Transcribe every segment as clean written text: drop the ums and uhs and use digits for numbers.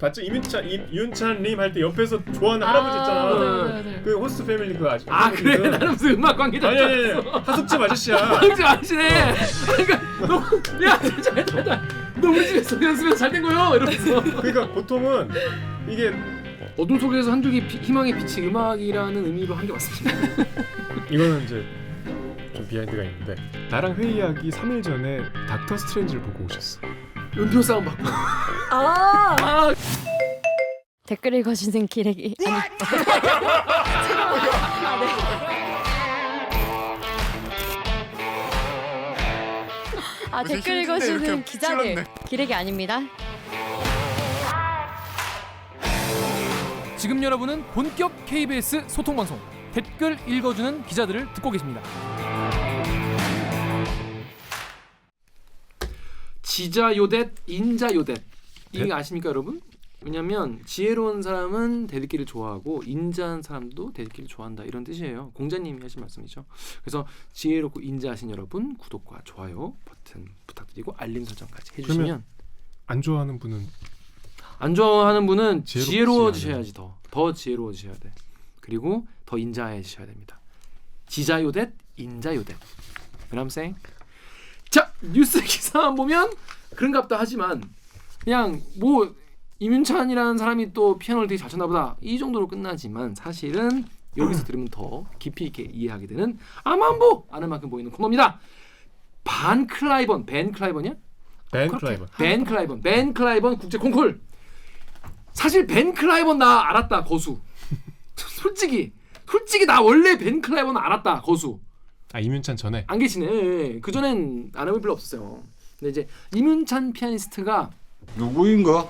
봤죠? 이윤찬 님 할 때 옆에서 좋아하는 할아버지 있잖아. 네. 그 호스트 패밀리 그거 아직. 그래? 나는 무슨 음악 관계자. 아니 하숙집 아저씨야. 하숙집 아저씨네. 그러니까 너 우리 집에서 연습해서 잘 된 거요? 이러면서. 그러니까 보통은 이게 어둠 속에서 한 줄기 희망의 빛이 음악이라는 의미로 한 게 맞습니다. 이거는 이제 좀 비하인드가 있는데 나랑 회의하기 3일 전에 닥터 스트레인지를 보고 오셨어. 음표 싸움 받고. 댓글 읽어주는 기레기 댓글 읽어주는 기자들 기레기 아닙니다. 지금 여러분은 본격 KBS 소통방송 댓글 읽어주는 기자들을 듣고 계십니다. 지자요댓, 인자요댓 이게 아십니까 여러분? 왜냐면 지혜로운 사람은 대들기를 좋아하고 인자한 사람도 대들기를 좋아한다 이런 뜻이에요. 공자님이 하신 말씀이죠. 그래서 지혜롭고 인자하신 여러분 구독과 좋아요 버튼 부탁드리고 알림 설정까지 해주시면 안 좋아하는 분은 안 좋아하는 분은 지혜롭지 지혜로워지셔야지 더 지혜로워지셔야 돼. 그리고 더 인자해지셔야 됩니다. 지자요댓, 인자요댓. 그람생. 자 뉴스 기사만 보면 그런갑다 하지만 그냥 뭐 이윤찬이라는 사람이 또 피아노를 되게 잘 쳤나 보다 이 정도로 끝나지만 사실은 여기서 들으면 더 깊이 있게 이해하게 되는 아만보 아는 만큼 보이는 코너입니다. 벤 클라이번이야? 벤 클라이번 국제 콩쿨. 사실 벤 클라이번 나 알았다 거수. 솔직히 나 원래 벤 클라이번 알았다 거수. 이윤찬 전에 안 계시네. 그 전엔 아는 분 별로 없었어요. 근데 이제 이윤찬 피아니스트가 누구인가?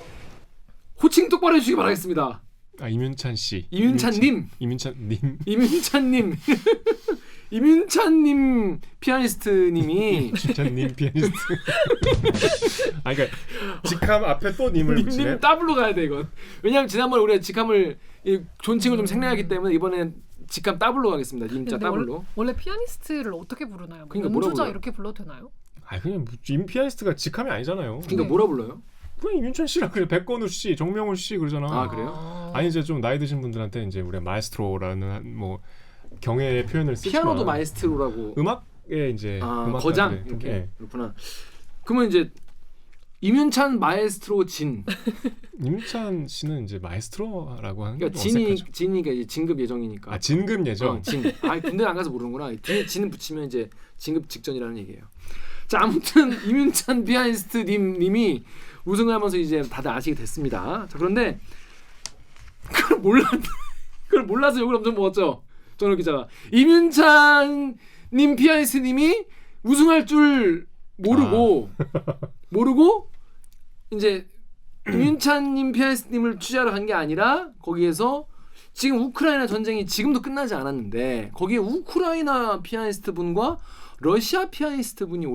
호칭 똑바로 해주시기 바라겠습니다. 이윤찬 씨. 이윤찬님 피아니스트님이 이윤찬님 피아니스트. 그러니까 직함 앞에 또 님을 붙이네. 님 더블로 가야 돼 이건. 왜냐면 지난번에 우리가 직함을 존칭을 좀 생략하기 때문에 이번엔 직함 더블로 가겠습니다. 님자 더블로. 원래 피아니스트를 어떻게 부르나요? 그러니까 뭐라 연주자 불러요? 이렇게 불러도 되나요? 그냥 임 피아니스트가 직함이 아니잖아요. 그러니까 뭐라 불러요? 그냥 이윤찬 씨라 그래. 백건우 씨, 정명훈 씨 그러잖아. 그래요? 아니 이제 좀 나이 드신 분들한테 이제 우리가 마에스트로라는 뭐 경애의 표현을 쓰지만 피아노도 마에스트로라고. 음악에 이제 음악가들의 거장 이렇게. 예. 그렇구나. 그러면 이제 이윤찬 마에스트로 진. 이윤찬 씨는 이제 마에스트로라고 하는 게 그러니까 어색하죠. 진이가 이제 진급 예정이니까. 진급 예정. 진. 군대 안 가서 모르는구나. 뒤에 진 붙이면 이제 진급 직전이라는 얘기예요. 자 아무튼 이윤찬 피아니스트 님이 우승을 하면서 이제 다들 아시게 됐습니다. 자 그런데 그걸 몰라서 욕을 엄청 먹었죠. 정혁 기자가 이윤찬 님 피아니스트 님이 우승할 줄 모르고 이제 이윤찬 님 피아니스트 님을 취재하러 간 게 아니라 거기에서 지금 우크라이나 전쟁이 지금도 끝나지 않았는데 거기에 우크라이나 피아니스트 분과 러시아 피아니스트 분이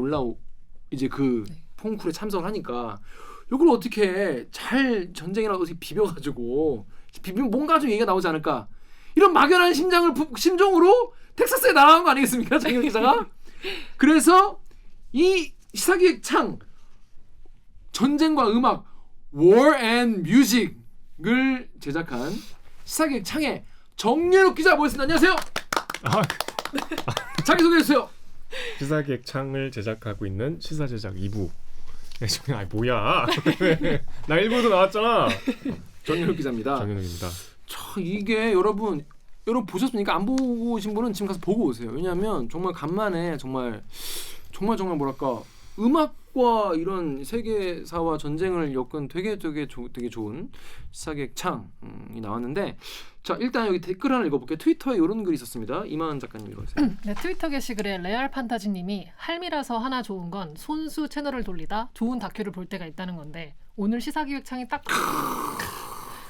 이제 그 콩쿨에 참석을 하니까 이걸 어떻게 잘 전쟁이라고 어떻게 비벼가지고 비비면 뭔가 좀 얘기가 나오지 않을까 이런 막연한 심정으로 텍사스에 날아간 거 아니겠습니까 장현 기자가? 그래서 이 시사기획 창 전쟁과 음악 War and Music을 제작한 시사기획 창에 정윤욱 기자 모셨습니다. 안녕하세요. 자기소개해주세요. 시사기획 창을 제작하고 있는 시사제작 2부. 뭐야? 나 1부도 나왔잖아. 정윤욱 기자입니다. 정윤욱입니다. 이게 여러분 보셨습니까? 안 보고 오신 분은 지금 가서 보고 오세요. 왜냐하면 정말 간만에 정말 뭐랄까 음악과 이런 세계사와 전쟁을 엮은 되게 좋은 시사기획 창이 나왔는데 자 일단 여기 댓글 하나 읽어볼게요. 트위터에 이런 글이 있었습니다. 이만 작가님 읽어주세요. 네, 트위터 게시글에 레알 판타지님이 할미라서 하나 좋은 건 손수 채널을 돌리다 좋은 다큐를 볼 때가 있다는 건데 오늘 시사기획창이 딱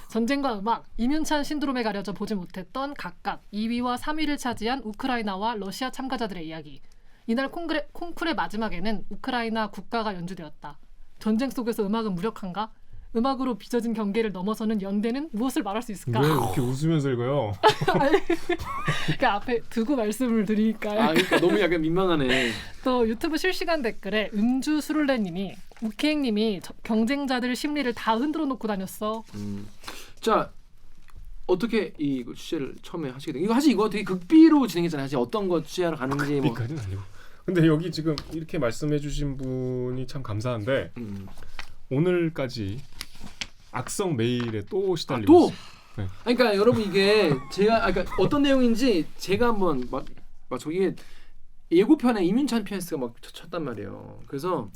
전쟁과 음악, 이윤찬 신드롬에 가려져 보지 못했던 각각 2위와 3위를 차지한 우크라이나와 러시아 참가자들의 이야기. 이날 콩쿨의 마지막에는 우크라이나 국가가 연주되었다. 전쟁 속에서 음악은 무력한가? 음악으로 빚어진 경계를 넘어서는 연대는 무엇을 말할 수 있을까? 왜 이렇게 웃으면서 읽어요? 그 앞에 두고 말씀을 드리니까요. 아 그러니까 너무 약간 민망하네. 또 유튜브 실시간 댓글에 음주수룰레님이 우키행님이 경쟁자들 심리를 다 흔들어 놓고 다녔어. 자 어떻게 이 취재를 처음에 하시게 된? 이거 사실 이거 되게 극비로 진행했잖아요. 사실 어떤 거 취재하러 가는지 뭐. 극비까지는 아니고. 근데 여기 지금 이렇게 말씀해주신 분이 참 감사한데 오늘까지 악성 메일에 또 시달리고 또? 있어요. 네. 그러니까 여러분 이게 제가 그러니까 어떤 내용인지 제가 한번 막 저기 예고편에 이민찬 피아니스트가 막 쳤단 말이에요. 그래서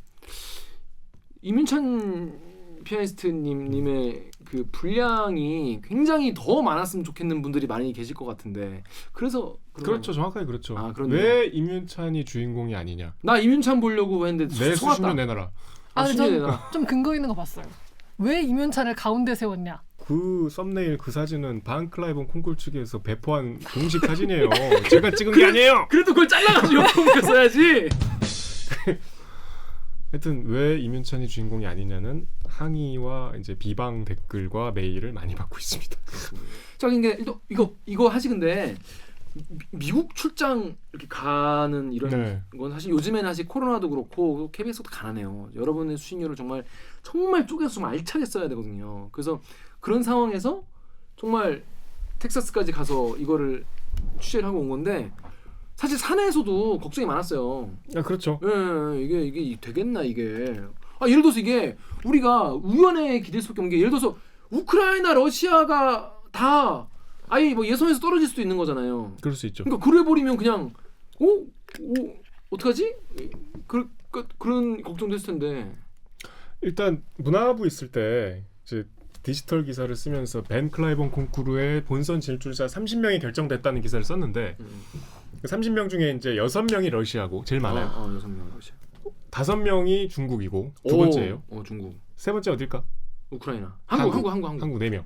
이민찬 피아니스트님의 그 분량이 굉장히 더 많았으면 좋겠는 분들이 많이 계실 것 같은데 그래서 그렇죠, 정확하게 그렇죠. 아, 그렇네요. 왜 임윤찬이 주인공이 아니냐? 나 이민찬 보려고 했는데 내 속았다. 수신료 내놔라. 아, 근데 수신료내놔. 좀 근거 있는 거 봤어요. 왜 이면찬을 가운데 세웠냐? 그 썸네일 그 사진은 반클라이본 콩쿨 측에서 배포한 공식 사진이에요. 제가 찍은 게 아니에요. 그래도 그걸 잘라가지고 옆에 써야지. 하여튼 왜 임윤찬이 주인공이 아니냐는 항의와 이제 비방 댓글과 메일을 많이 받고 있습니다. 자, 그러니까 이거 하시 근데 미국 출장 이렇게 가는 이런 네. 건 사실 요즘에는 사실 코로나도 그렇고 KBS도 가난해요. 여러분의 수신료를 정말 쪼개서 좀 알차게 써야 되거든요. 그래서 그런 상황에서 정말 텍사스까지 가서 이거를 취재를 하고 온 건데 사실 사내에서도 걱정이 많았어요. 아 그렇죠. 예, 이게 되겠나 이게. 아 예를 들어서 이게 우리가 우연에 기댈 수밖에 없는 게 예를 들어서 우크라이나 러시아가 다 아예 뭐 예선에서 떨어질 수도 있는 거잖아요. 그럴 수 있죠. 그러니까 그래 버리면 그냥 어떡하지? 그런 걱정도 했을 텐데. 일단 문화부 있을 때 이제 디지털 기사를 쓰면서 벤 클라이본 콩쿠르의 본선 진출자 30명이 결정됐다는 기사를 썼는데 그 30명 중에 이제 6명이 러시아고 제일 많아요. 6명 러시아. 5명이 중국이고 두 번째예요. 중국. 세 번째 어딜까? 우크라이나. 한국 4명. 한국 4명.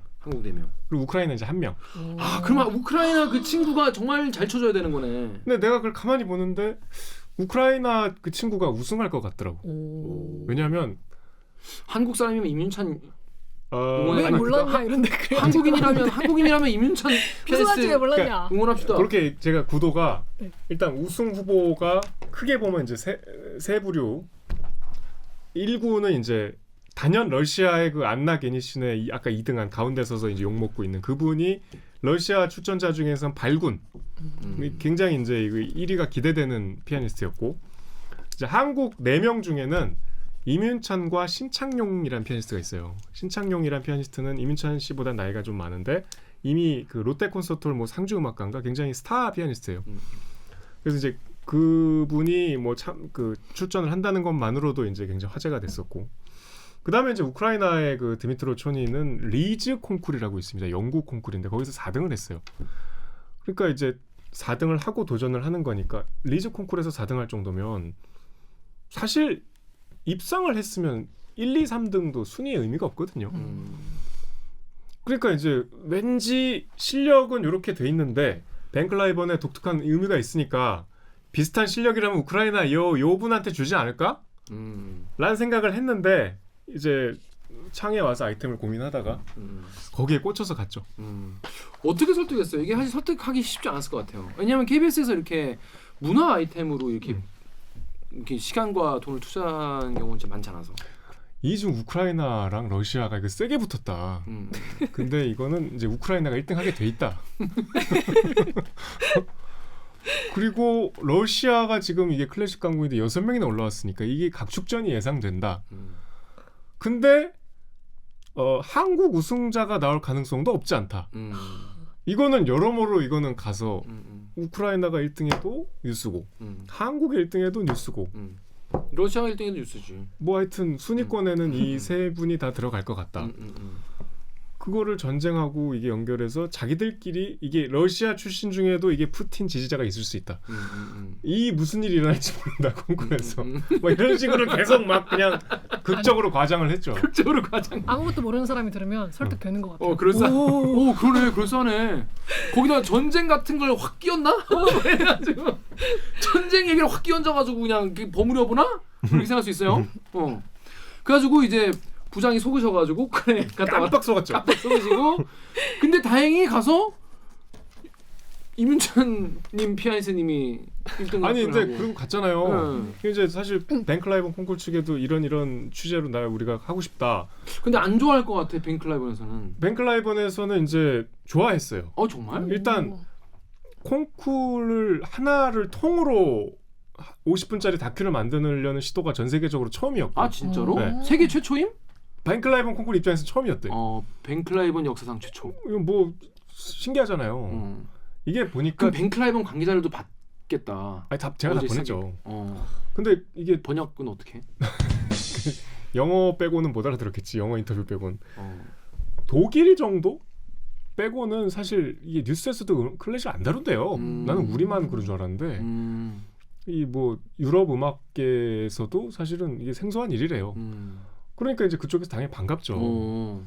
그리고 우크라이나 이제 1명. 아, 그러면 우크라이나 그 친구가 정말 잘 쳐줘야 되는 거네. 근데 내가 그걸 가만히 보는데 우크라이나 그 친구가 우승할 것 같더라고. 왜냐하면 한국 사람이면 임윤찬 왜 아니, 몰랐냐 이런데 그래. 한국인이라면 임윤찬 무슨 말인지 왜 피아니스트 몰랐냐? 응원합시다. 그렇게 제가 구도가 네. 일단 우승 후보가 크게 보면 이제 세 부류 1구는 이제 단연 러시아의 그 안나 게니신의 아까 2등한 가운데 서서 이제 욕 먹고 있는 그분이 러시아 출전자 중에선 발군 굉장히 이제 1위가 기대되는 피아니스트였고 이제 한국 4명 중에는 임윤찬과 신창용이란 피아니스트가 있어요. 신창용이란 피아니스트는 임윤찬 씨보다 나이가 좀 많은데 이미 그 롯데 콘서트홀 뭐 상주 음악가인가 굉장히 스타 피아니스트예요. 그래서 이제 그분이 뭐 참 그 출전을 한다는 것만으로도 이제 굉장히 화제가 됐었고 그 다음에 이제 우크라이나의 그 드미트로 초니는 리즈 콩쿨이라고 있습니다. 영국 콩쿨인데 거기서 4등을 했어요. 그러니까 이제 4등을 하고 도전을 하는 거니까 리즈 콩쿨에서 4등할 정도면 사실 입상을 했으면 1, 2, 3등도 순위의 의미가 없거든요. 그러니까 이제 왠지 실력은 이렇게 돼 있는데 벤 클라이번의 독특한 의미가 있으니까 비슷한 실력이라면 우크라이나 요 분한테 주지 않을까? 라는 생각을 했는데 이제 창에 와서 아이템을 고민하다가 거기에 꽂혀서 갔죠. 어떻게 설득했어요? 이게 사실 설득하기 쉽지 않았을 것 같아요. 왜냐하면 KBS에서 이렇게 문화 아이템으로 이렇게 시간과 돈을 투자한 경우는 진짜 많지 않아서. 이중 우크라이나랑 러시아가 이거 세게 붙었다. 근데 이거는 이제 우크라이나가 1등 하게 돼 있다. 그리고 러시아가 지금 이게 클래식 강국인데 6명이나 올라왔으니까 이게 각축전이 예상된다. 근데 한국 우승자가 나올 가능성도 없지 않다. 이거는 여러모로 이거는 가서 우크라이나가 1등해도 뉴스고 한국이 1등해도 뉴스고 러시아가 1등해도 뉴스지. 뭐 하여튼 순위권에는 이 세 분이 다 들어갈 것 같다. 그거를 전쟁하고 이게 연결해서 자기들끼리 이게 러시아 출신 중에도 이게 푸틴 지지자가 있을 수 있다. 이 무슨 일이 일어날지 모른다 궁금해서 뭐 이런 식으로 계속 막 그냥 극적으로 과장을 했죠. 극적으로 과장. 아무것도 모르는 사람이 들으면 설득되는 것 같아요. 그러네, 그럴싸하네. 거기다 전쟁 같은 걸 확 끼얹나? 해가지고 전쟁 얘기를 확 끼얹어가지고 그냥 버무려 보나? 그렇게 생각할 수 있어요. 그래가지고 이제 부장이 속으셔가지고 그래 갔다 와 깜빡 속았죠. 깜빡 속으시고 근데 다행히 가서 이문찬님 피아니스님이 1등 아니 이제 그리고 갔잖아요. 네. 이제 사실 벤클라이븐 콩쿨 측에도 이런 취재로 나 우리가 하고 싶다. 근데 안 좋아할 것 같아 벤클라이번에서는. 벤클라이븐에서는 이제 좋아했어요. 정말? 일단 콩쿨을 하나를 통으로 50분짜리 다큐를 만들려는 시도가 전 세계적으로 처음이었고 아 진짜로? 네. 세계 최초임? 벤클라이븐 콩쿨 입장에서 처음이었대. 벤클라이번 역사상 최초. 이거 뭐 신기하잖아요. 이게 보니까 그럼 벤클라이번 관계자들도 받겠다. 아니 제가 다 어제 보냈죠. 시작에. 근데 이게 번역은 어떻게? 영어 빼고는 못 알아들었겠지. 영어 인터뷰 빼고는. 독일 정도 빼고는 사실 이게 뉴스에서도 클래식 안 다룬대요. 나는 우리만 그런 줄 알았는데 이 뭐 유럽 음악계에서도 사실은 이게 생소한 일이래요. 그러니까 이제 그쪽에서 당연히 반갑죠.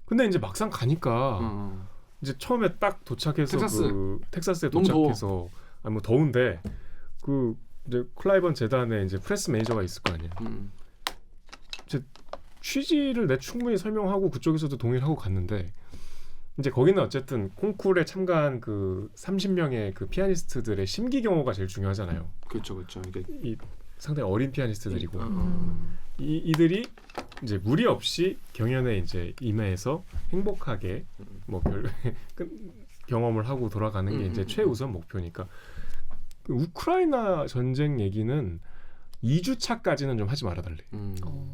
근데 이제 막상 가니까 이제 처음에 딱 도착해서 텍사스에 너무 도착해서 뭐 더운데 그 이제 클라이번 재단에 이제 프레스 매니저가 있을 거 아니에요. 이제 취지를 내 충분히 설명하고 그쪽에서도 동의를 하고 갔는데 이제 거기는 어쨌든 콩쿨에 참가한 그 30명의 그 피아니스트들의 심기 경호가 제일 중요하잖아요. 그렇죠. 이 상당히 어린 피아니스트들이고 이들이 이제 무리 없이 경연에 이제 임해서 행복하게 뭐 경험을 하고 돌아가는 게 이제 최우선 목표니까. 그 우크라이나 전쟁 얘기는 2주차까지는 좀 하지 말아달래.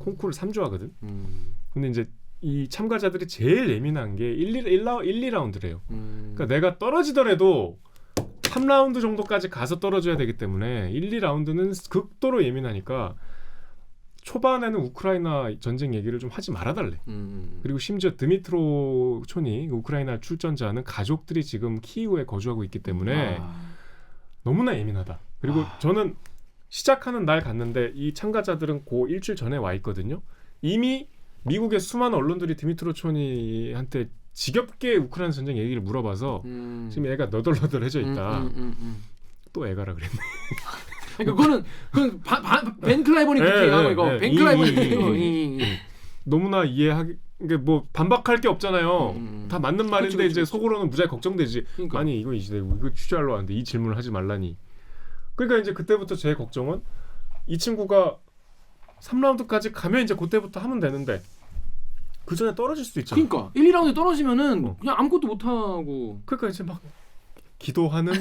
콩쿠르 3주 하거든. 근데 이제 이 참가자들이 제일 예민한 게 1, 2라운드래요. 그러니까 내가 떨어지더라도 3라운드 정도까지 가서 떨어져야 되기 때문에 1, 2라운드는 극도로 예민하니까 초반에는 우크라이나 전쟁 얘기를 좀 하지 말아달래. 그리고 심지어 드미트로 촌이 우크라이나 출전자는 가족들이 지금 키이우에 거주하고 있기 때문에 너무나 예민하다. 그리고 저는 시작하는 날 갔는데 이 참가자들은 그 일주일 전에 와 있거든요. 이미 미국의 수많은 언론들이 드미트로 촌이한테 지겹게 우크라이나 전쟁 얘기를 물어봐서 지금 애가 너덜너덜해져 있다. 또 애가라 그랬네. 그러니까 그건 벤클라이번이 그렇게 하고 이거 벤클라이번이 너무나 이해하기 이게 뭐 반박할 게 없잖아요. 다 맞는 말인데 그치. 이제 속으로는 무지하게 걱정되지. 그러니까. 아니 이거 취재하러 왔는데 이 질문을 하지 말라니. 그러니까 이제 그때부터 제 걱정은 이 친구가 3라운드까지 가면 이제 그때부터 하면 되는데 그 전에 떨어질 수도 있잖아. 그러니까 1, 2라운드 떨어지면은 그냥 아무것도 못 하고. 그러니까 이제 막 기도하는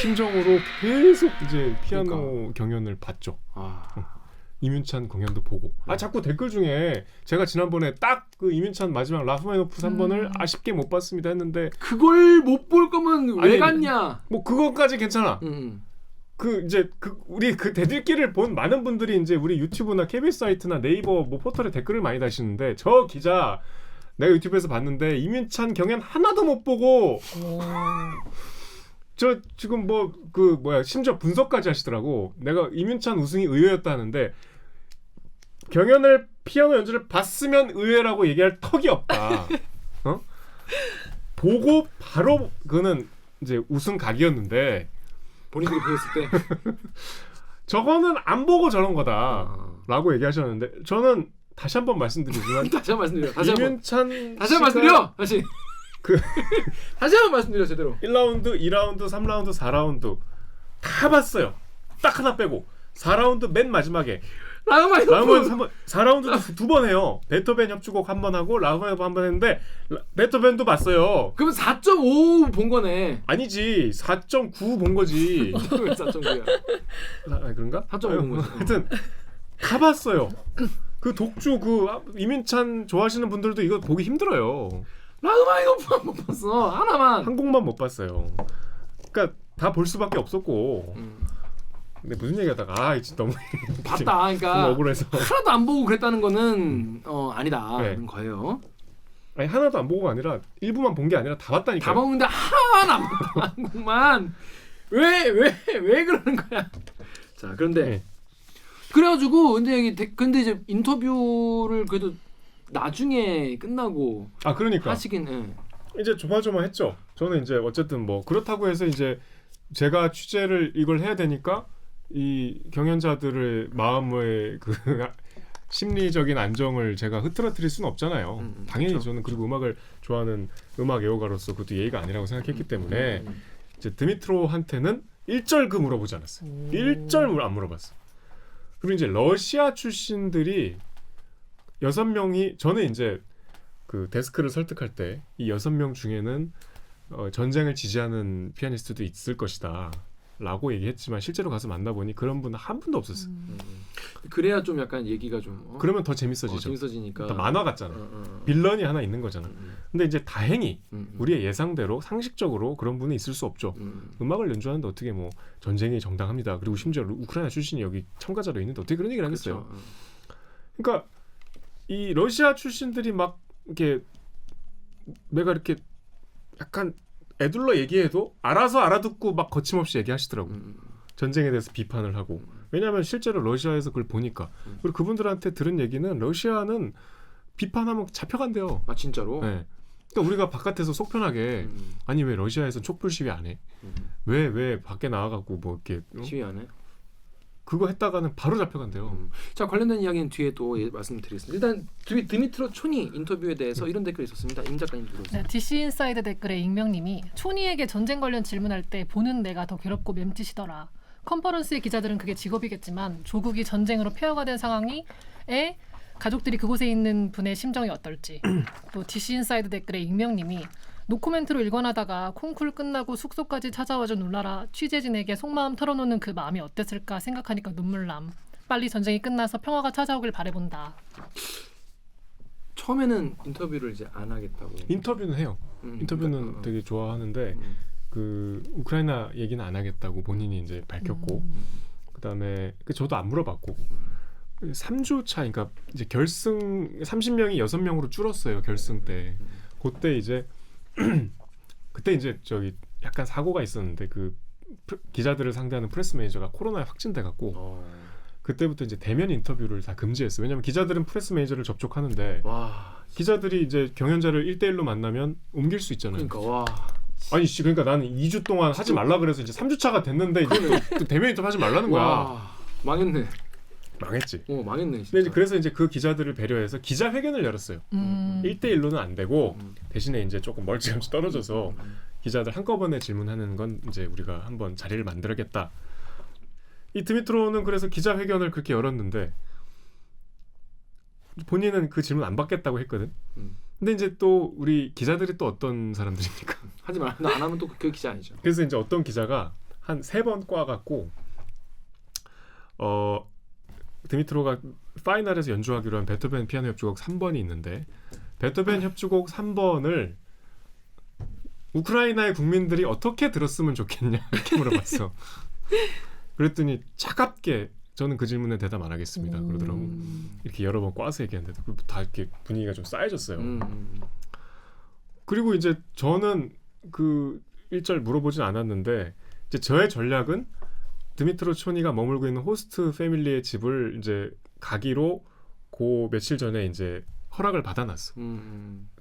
심정으로 계속 이제 피아노 경연을 봤죠. 이민찬 공연도 보고. 자꾸 댓글 중에 제가 지난번에 딱 그 이민찬 마지막 라흐마니노프 3번을 아쉽게 못 봤습니다 했는데 그걸 못 볼 거면 왜 갔냐? 뭐 그거까지 괜찮아. 그 이제 우리 그 대들기를 본 많은 분들이 이제 우리 유튜브나 KBS 사이트나 네이버 뭐 포털에 댓글을 많이 다시는데 저 기자 내가 유튜브에서 봤는데 이민찬 경연 하나도 못 보고 저 지금 뭐 그 심지어 분석까지 하시더라고. 내가 이민찬 우승이 의외였다 하는데 경연을 피아노 연주를 봤으면 의외라고 얘기할 턱이 없다. 보고 바로 그거는 이제 우승 각이었는데 본인들이 보였을 때 저거는 안 보고 저런 거다라고 얘기하셨는데 저는 다시 한번 말씀드리지만 다시 한번 말씀드려. 이민찬 다시 한번 말씀드려. 다시 한번 말씀드려 제대로. 1라운드, 2라운드, 3라운드, 4라운드 다 봤어요. 딱 하나 빼고 4라운드 맨 마지막에 라흐마니노프 3번, 4라운드도 2번 해요. 베토벤 협주곡 한 번 하고 라흐마니노프 한 번 했는데 베토벤도 봤어요. 그럼 4.5 본 거네. 아니지 4.9 본 거지. 왜 4.9야? 그런가? 4.5 본 거지. 하여튼 다 봤어요. 그 독주 이민찬 좋아하시는 분들도 이거 보기 힘들어요. 라흐마니노프만 못 봤어. 하나만. 한 곡만 못 봤어요. 그러니까 다 볼 수밖에 없었고. 근데 무슨 얘기하다가 너무 봤다. 그러니까 너무 억울해서 하나도 안 보고 그랬다는 거는 아니다는 네. 거예요. 아니 하나도 안 보고가 아니라 일부만 본 게 아니라 다 봤다니까요. 다 먹는데 하나만 안 봤다. 한 곡만. 왜 그러는 거야? 자 그런데 네. 그래가지고 근데 이제 인터뷰를 그래도 나중에 끝나고 그러니까 하시긴 이제 조마조마했죠. 저는 이제 어쨌든 뭐 그렇다고 해서 이제 제가 취재를 이걸 해야 되니까 이 경연자들의 마음의 그 심리적인 안정을 제가 흐트러뜨릴 수는 없잖아요. 당연히 그렇죠. 저는 그리고 음악을 좋아하는 음악 애호가로서 그것도 예의가 아니라고 생각했기 때문에 이제 드미트로한테는 일절그 물어보지 않았어요. 일절 안 물어봤어. 그리고 이제 러시아 출신들이 6명이 저는 이제 그 데스크를 설득할 때 이 6명 중에는 전쟁을 지지하는 피아니스트도 있을 것이다 라고 얘기했지만 실제로 가서 만나보니 그런 분은 한 분도 없었어요. 그래야 좀 약간 얘기가 좀 그러면 더 재밌어지죠. 재밌어지니까. 또 만화 같잖아. 빌런이 하나 있는 거잖아. 근데 이제 다행히 우리의 예상대로 상식적으로 그런 분은 있을 수 없죠. 음악을 연주하는데 어떻게 뭐 전쟁이 정당합니다. 그리고 심지어 우크라이나 출신이 여기 참가자로 있는데 어떻게 그런 얘기를 하겠어요. 그렇죠. 그러니까 이 러시아 출신들이 막 이렇게 내가 이렇게 약간 애둘러 얘기해도 알아서 알아듣고 막 거침없이 얘기하시더라고. 전쟁에 대해서 비판을 하고. 왜냐하면 실제로 러시아에서 그걸 보니까. 그리고 그분들한테 들은 얘기는 러시아는 비판하면 잡혀간대요. 아 진짜로? 네. 그러니까 우리가 바깥에서 속편하게 아니 왜 러시아에서 촛불 시위 안 해? 왜 밖에 나와갖고 뭐 이렇게 시위 안 해? 그거 했다가는 바로 잡혀간대요. 자 관련된 이야기는 뒤에 또 말씀드리겠습니다. 일단 드미트로 초니 인터뷰에 대해서 이런 댓글이 있었습니다. 임 작가님 들어오세요. 네, DC 인사이드 댓글에 익명님이 초니에게 전쟁 관련 질문할 때 보는 내가 더 괴롭고 맴짓이더라. 컨퍼런스의 기자들은 그게 직업이겠지만 조국이 전쟁으로 폐허가 된 상황에 가족들이 그곳에 있는 분의 심정이 어떨지. 또 DC 인사이드 댓글에 익명님이 노코멘트로 일관하다가 콩쿨 끝나고 숙소까지 찾아와줘 놀라라. 취재진에게 속마음 털어놓는 그 마음이 어땠을까 생각하니까 눈물남. 빨리 전쟁이 끝나서 평화가 찾아오길 바라본다. 처음에는 인터뷰를 이제 안 하겠다고. 인터뷰는 해요. 인터뷰는 되게 좋아하는데 그 우크라이나 얘기는 안 하겠다고 본인이 이제 밝혔고 그다음에 저도 안 물어봤고 3주 차 그러니까 이제 결승 30명이 6명으로 줄었어요. 결승 때. 그때 이제 그때 이제 저기 약간 사고가 있었는데 그 기자들을 상대하는 프레스 매니저가 코로나에 확진돼 갖고 그때부터 이제 대면 인터뷰를 다 금지했어요. 왜냐하면 기자들은 프레스 매니저를 접촉하는데 와. 기자들이 이제 경연자를 1대1로 만나면 옮길 수 있잖아요. 그러니까 와. 아니 그러니까 나는 2주 동안 하지 말라 그래서 이제 3주 차가 됐는데 이제 또 대면 인터뷰 하지 말라는 거야. 와. 망했네. 망했지. 망했네. 진짜. 근데 이제 그래서 이제 그 기자들을 배려해서 기자회견을 열었어요. 1대1로는 안 되고 대신에 이제 조금 멀찌감치 떨어져서 기자들 한꺼번에 질문하는 건 이제 우리가 한번 자리를 만들어야겠다. 이 드미트로는 그래서 기자회견을 그렇게 열었는데 본인은 그 질문 안 받겠다고 했거든. 근데 이제 또 우리 기자들이 또 어떤 사람들입니까? 하지 마. 나 안 하면 또 그 기자 아니죠. 그래서 이제 어떤 기자가 한 3번 꽈갖고 드미트로가 파이널에서 연주하기로 한 베토벤 피아노 협주곡 3번이 있는데 베토벤 협주곡 3번을 우크라이나의 국민들이 어떻게 들었으면 좋겠냐 이렇게 물어봤어. 그랬더니 차갑게 저는 그 질문에 대답 안 하겠습니다 그러더라고. 이렇게 여러 번 꽈서 얘기했는데 다 이렇게 분위기가 좀 쌓여졌어요. 그리고 이제 저는 그 일절 물어보진 않았는데 이제 저의 전략은 드미트로 초니가 머물고 있는 호스트 패밀리의 집을 이제 가기로 그 며칠 전에 이제 허락을 받아놨어.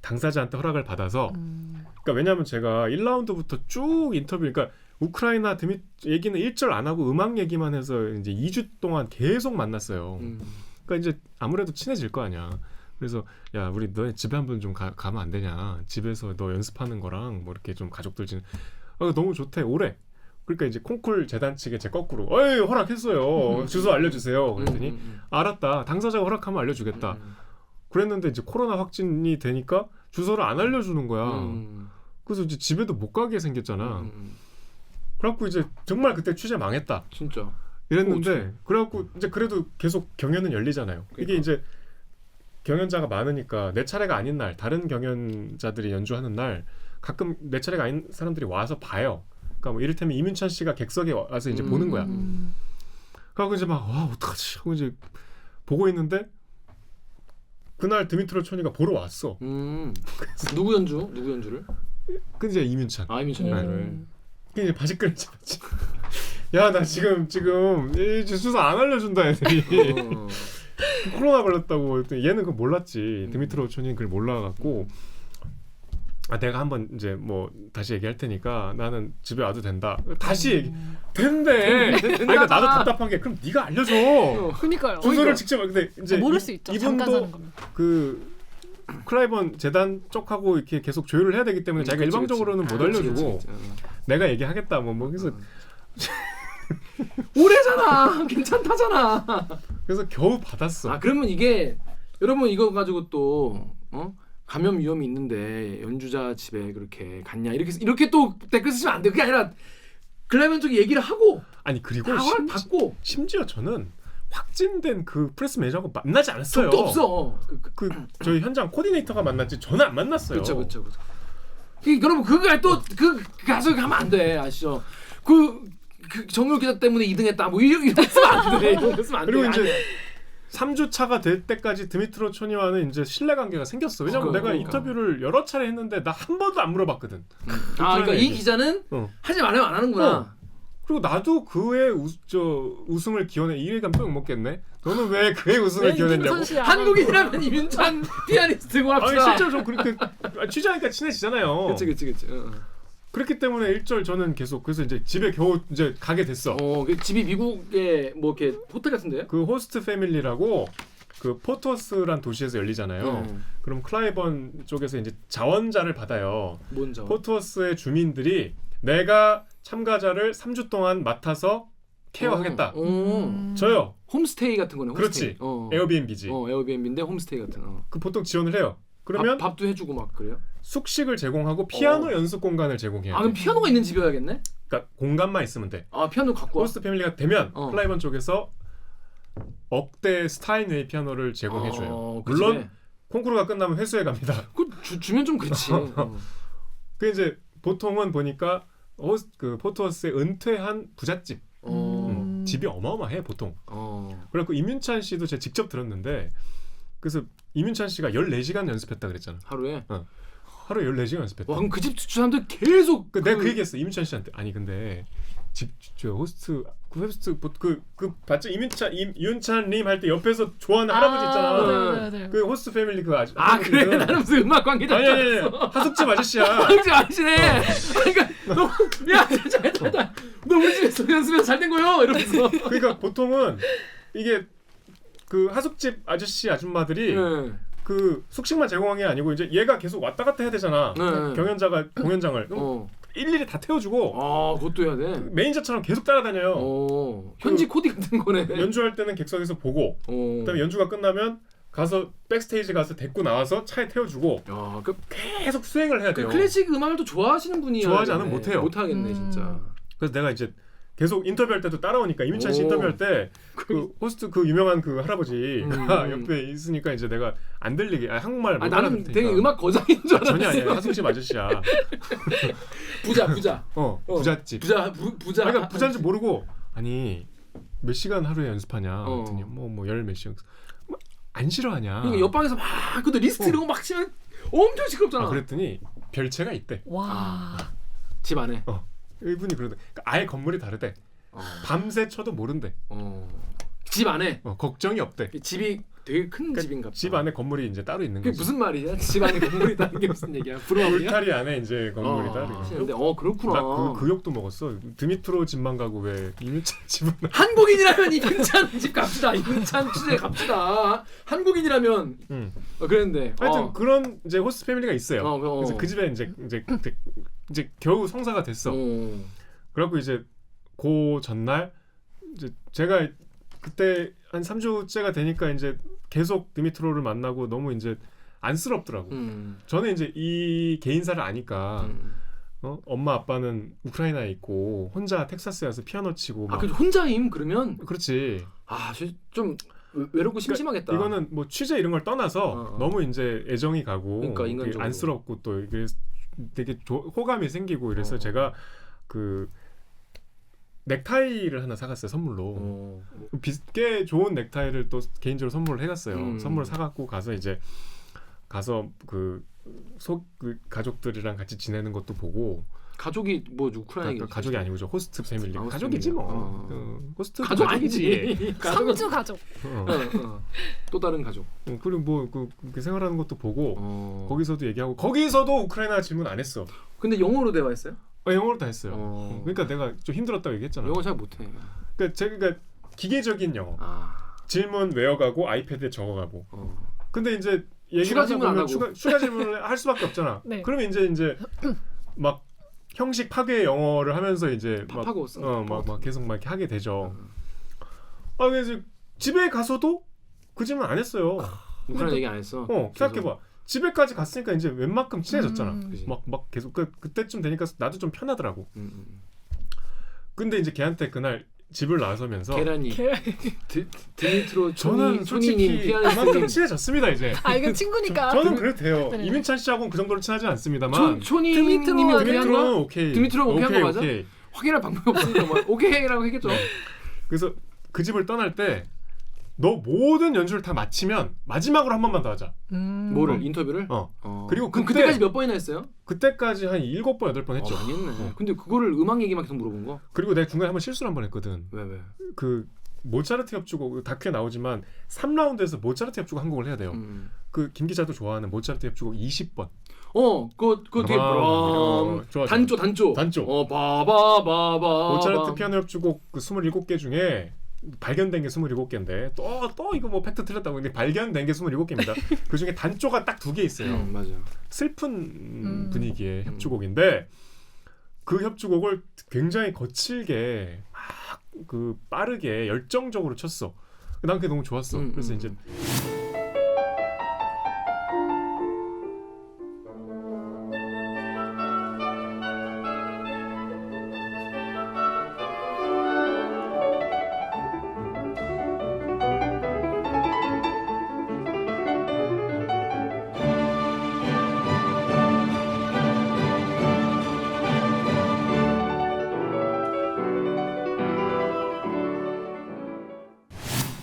당사자한테 허락을 받아서. 그러니까 왜냐하면 제가 1라운드부터 쭉 인터뷰, 그러니까 우크라이나 얘기는 1절 안 하고 음악 얘기만 해서 이제 2주 동안 계속 만났어요. 그러니까 이제 아무래도 친해질 거 아니야. 그래서 야 우리 너네 집에 한번 좀 가면 안 되냐? 집에서 너 연습하는 거랑 뭐 이렇게 좀 가족들 너무 좋대 오래. 그러니까 이제 콩쿨 재단 측에 제 거꾸로 어이 허락했어요. 주소 알려주세요. 그랬더니 알았다. 당사자가 허락하면 알려주겠다. 그랬는데 이제 코로나 확진이 되니까 주소를 안 알려주는 거야. 그래서 이제 집에도 못 가게 생겼잖아. 그래갖고 이제 정말 그때 취재 망했다. 진짜. 이랬는데 그래갖고 이제 그래도 계속 경연은 열리잖아요. 이게 이제 경연자가 많으니까 내 차례가 아닌 날 다른 경연자들이 연주하는 날 가끔 내 차례가 아닌 사람들이 와서 봐요. 그러니까 뭐 이를테면 이민찬 씨가 객석에 와서 이제 보는 거야. 그래갖고 이제 막 와 어떡하지 하고 이제 보고 있는데 그날 드미트로 초니가 보러 왔어. 누구 연주를? 그 이제 이민찬. 아 이민찬 연주를. 그 이제 바지끈을 잡았지. 야 나 지금 이제 주소 안 알려준다 애들이. 코로나 걸렸다고 했더니 얘는 그거 몰랐지. 드미트로 초니는 그걸 몰라갖고 내가 한번 이제 뭐 다시 얘기할 테니까 나는 집에 와도 된다. 다시 얘기 된대. 그러니까 나도 답답한 게 그럼 네가 알려줘. 그니까요. 주소를 직접 근데 이제 모를 수 있죠. 잠깐 사는 이분도 거면. 그 클라이번 재단 쪽하고 이렇게 계속 조율을 해야 되기 때문에 자기가 일방적으로는 못 알려주고 내가 얘기하겠다 뭐 그래서 오래잖아. 괜찮다잖아. 그래서 겨우 받았어. 아 그러면 이게 여러분 이거 가지고 또 감염 위험이 있는데 연주자 집에 그렇게 갔냐 이렇게 또 댓글 쓰시면 안 돼요. 그게 아니라 클라이번 쪽에 얘기를 하고 아니 그리고 다을 받고 심지어 저는 확진된 그 프레스 매니저하고 만나지 않았어요. 적도 없어. 그 저희 현장 코디네이터가 만났지 저는 안 만났어요. 그렇죠. 여러분 그거 또그 가서 가면 안 돼. 아시죠? 그 정유 기자 때문에 2등했다. 뭐 이런 쓰면 안 돼. 이런 쓰면 안 돼. 그리고 이제 3주 차가 될 때까지 드미트로 초니와는 이제 신뢰 관계가 생겼어. 왜냐면 내가 그러니까. 인터뷰를 여러 차례 했는데 나 한 번도 안 물어봤거든. 그러니까 이 기자는 하지 말라면 안 하는구나. 그리고 나도 그의 우승을 기원해 이해감 또 먹겠네. 너는 왜 그의 우승을 기원했냐고. 한국인이라면 이윤찬 피아니스트고 아니 합시다. 실제로 좀 그렇게 취재하니까 친해지잖아요. 그렇지. 그렇기 때문에 일절 저는 계속 그래서 이제 집에 겨우 이제 가게 됐어. 그 집이 미국에 뭐 이렇게 호텔 같은데요? 그 호스트 패밀리라고 그 포토스란 도시에서 열리잖아요. 그럼 클라이번 쪽에서 이제 자원자를 받아요. 뭔죠? 포토스의 주민들이 내가 참가자를 3주 동안 맡아서 케어하겠다. 저요. 홈스테이 같은 거네. 그렇지. 홈스테이. 에어비앤비지. 에어비앤비인데 홈스테이 같은. 그 보통 지원을 해요. 그러면 밥도 해주고 막 그래요? 숙식을 제공하고 피아노 연습 공간을 제공해요. 그럼 피아노가 있는 집이어야겠네? 그러니까 공간만 있으면 돼. 피아노 갖고 와. 호스트 패밀리가 되면 클라이번 쪽에서 억대 스타인웨이 피아노를 제공해줘요. 그 물론 집에? 콘쿠르가 끝나면 회수해 갑니다. 주면 좀 그렇지. 그 이제 보통은 보니까 그 포토스의 은퇴한 부잣집. 집이 어마어마해 보통. 그래갖고 임윤찬 씨도 제가 직접 들었는데 그래서 임윤찬 씨가 14시간 연습했다 그랬잖아. 하루에? 하루에 14시간 연습했다. 와, 그럼 그 집 사람들 계속 내가 그 얘기했어 임윤찬 씨한테. 아니 근데 저 호스트 봤죠? 이윤찬님 할 때 옆에서 좋아하는 할아버지 있잖아. 네. 그 호스트 패밀리 그 아저씨. 그래? 나는 무슨 음악 관계자. 아니 하숙집 아저씨야. 하숙집 아저씨네. 그러니까 잠깐 너 우리 집에서 연습해서 잘 된 거요? 이러면서. 그러니까 보통은 이게 그 하숙집 아저씨 아줌마들이 그 숙식만 제공한 게 아니고 이제 얘가 계속 왔다 갔다 해야 되잖아. 경연자가 공연장을 일일이 다 태워주고. 그것도 해야 돼. 매니저처럼 계속 따라다녀요. 현지 코디 같은 거네. 연주할 때는 객석에서 보고, 그다음에 연주가 끝나면 가서 백스테이지 가서 데리고 나와서 차에 태워주고. 계속 수행을 해야 돼요. 클래식 음악을 또 좋아하시는 분이 좋아하지 않으면 못해요. 못하겠네 진짜. 그래서 내가 이제 계속 인터뷰할 때도 따라오니까 이민찬 씨 인터뷰할 때 그 호스트 그 유명한 그 할아버지가 옆에 있으니까 이제 내가 안 들리게 한국말 못 나는 알아듣으니까. 되게 음악 거장인 줄 알았어. 전혀 아니야. 하숙집 아저씨야. 부자. 부잣집. 부자. 그러니까 부자인지 모르고 아니 몇 시간 하루에 연습하냐 그랬더니 뭐 열 몇 시간 안 싫어하냐. 그러니까 옆방에서 막 그것도 리스트 이런 거 막 치면 엄청 시끄럽잖아. 그랬더니 별채가 있대. 와. 집 안에. 이분이 그러대. 그러니까 아예 건물이 다르대. 밤새 쳐도 모른대. 집 안에. 걱정이 없대. 집이 되게 큰 집인가 보다. 집 안에 건물이 이제 따로 있는 그게 거지. 무슨 말이야? 집 안에 건물이 다른 게 무슨 얘기야? 부러워이야? 울타리 안에 이제 건물이 따로. 근데 그렇구나. 나 그 욕도 먹었어. 드미트로 집만 가고 왜 이민찬 집은 한국인이라면 이민찬 집 갑시다. 이민찬 취재 갑시다. 한국인이라면. 그랬는데. 하여튼 그런 이제 호스트 패밀리가 있어요. 그래서 그 집에 이제 겨우 성사가 됐어. 그래갖고 이제 그 전날 이제 제가 그때 한 3주째가 되니까 이제 계속 드미트로를 만나고 너무 이제 안쓰럽더라고. 저는 이제 이 개인사를 아니까 엄마 아빠는 우크라이나에 있고 혼자 텍사스에 와서 피아노 치고 막. 그래도 혼자임 그러면? 그렇지. 좀 외롭고 심심하겠다. 그러니까 이거는 뭐 취재 이런 걸 떠나서 너무 이제 애정이 가고 그러니까 인간적으로. 안쓰럽고 또 이게 되게 호감이 생기고 이래서 제가 그 넥타이를 하나 사갔어요 선물로. 꽤 좋은 넥타이를 또 개인적으로 선물을 해갔어요. 선물을 사갖고 가서 그 가족들이랑 같이 지내는 것도 보고 가족이 뭐 우크라이나 그러니까 가족이 아니고 저 호스트 패밀리. 아, 호스트 가족이지 뭐. 패밀리. 호스트 가족 가족이지. 아니지. 상주 가족. 또 다른 가족. 그리고 뭐 그렇게 생활하는 것도 보고 어. 거기서도 얘기하고 거기서도 우크라이나 질문 안 했어. 근데 영어로 대화했어요? 영어로 다 했어요. 어. 그러니까 내가 좀 힘들었다고 얘기했잖아. 영어 잘 못해. 그러니까 제가 기계적인 영어. 아. 질문 외워가고 아이패드에 적어가고. 근데 이제 얘기를 추가 하다 질문 안 보면 하고. 추가 질문을 할 수밖에 없잖아. 네. 그러면 이제 막 형식 파괴 영어를 하면서 이제 팝하고 막 계속 막 이렇게 하게 되죠. 그래서 집에 가서도 그 질문 안 했어요. 우크라이나 얘기 안 했어. 생각해봐. 집에까지 갔으니까 이제 웬만큼 친해졌잖아. 그지. 막 계속 그때쯤 되니까 나도 좀 편하더라고. 음. 근데 이제 걔한테 그날 집을 나서면서 계란이. 드미트로 저는 초니님 솔직히 그만큼 피아니스트님. 친해졌습니다 이제. 아 이건 친구니까. 저는 그래도 돼요. 네. 이민찬 씨하고는 그 정도로 친하지 않습니다만. 초니님이 드미트로 오케이 한 거야? 드미트로는 오케이. 드미트로가 오케이 한 거 맞아? 오케이. 확인할 방법이 없으니까 뭐 오케이라고 했겠죠. 네. 그래서 그 집을 떠날 때 너 모든 연주를 다 마치면 마지막으로 한 번만 더 하자. 뭐를 인터뷰를? 그리고 그럼 그때- 그때까지 몇 번이나 했어요? 그때까지 한 7번 8번 했죠. 많이 했네. 근데 그거를 음악 얘기만 계속 물어본 거? 그리고 내가 중간에 한번 실수를 한 번 했거든. 왜? 그 모차르트 협주곡 다큐에 나오지만 3라운드에서 모차르트 협주곡 한 곡을 해야 돼요. 그 김 기자도 좋아하는 모차르트 협주곡 20번. 그거 되게 좋아. 단조. 단조. 바바바바바. 모차르트 피아노 협주곡 그 27개 중에 발견된 게 27개인데 또 이거 뭐 팩트 틀렸다고 근데 발견된 게 27개입니다. 그 중에 단조가 딱 2개 있어요. 맞아. 슬픈 분위기의 협주곡인데 그 협주곡을 굉장히 거칠게 막 그 빠르게 열정적으로 쳤어. 난 그게 너무 좋았어. 그래서 이제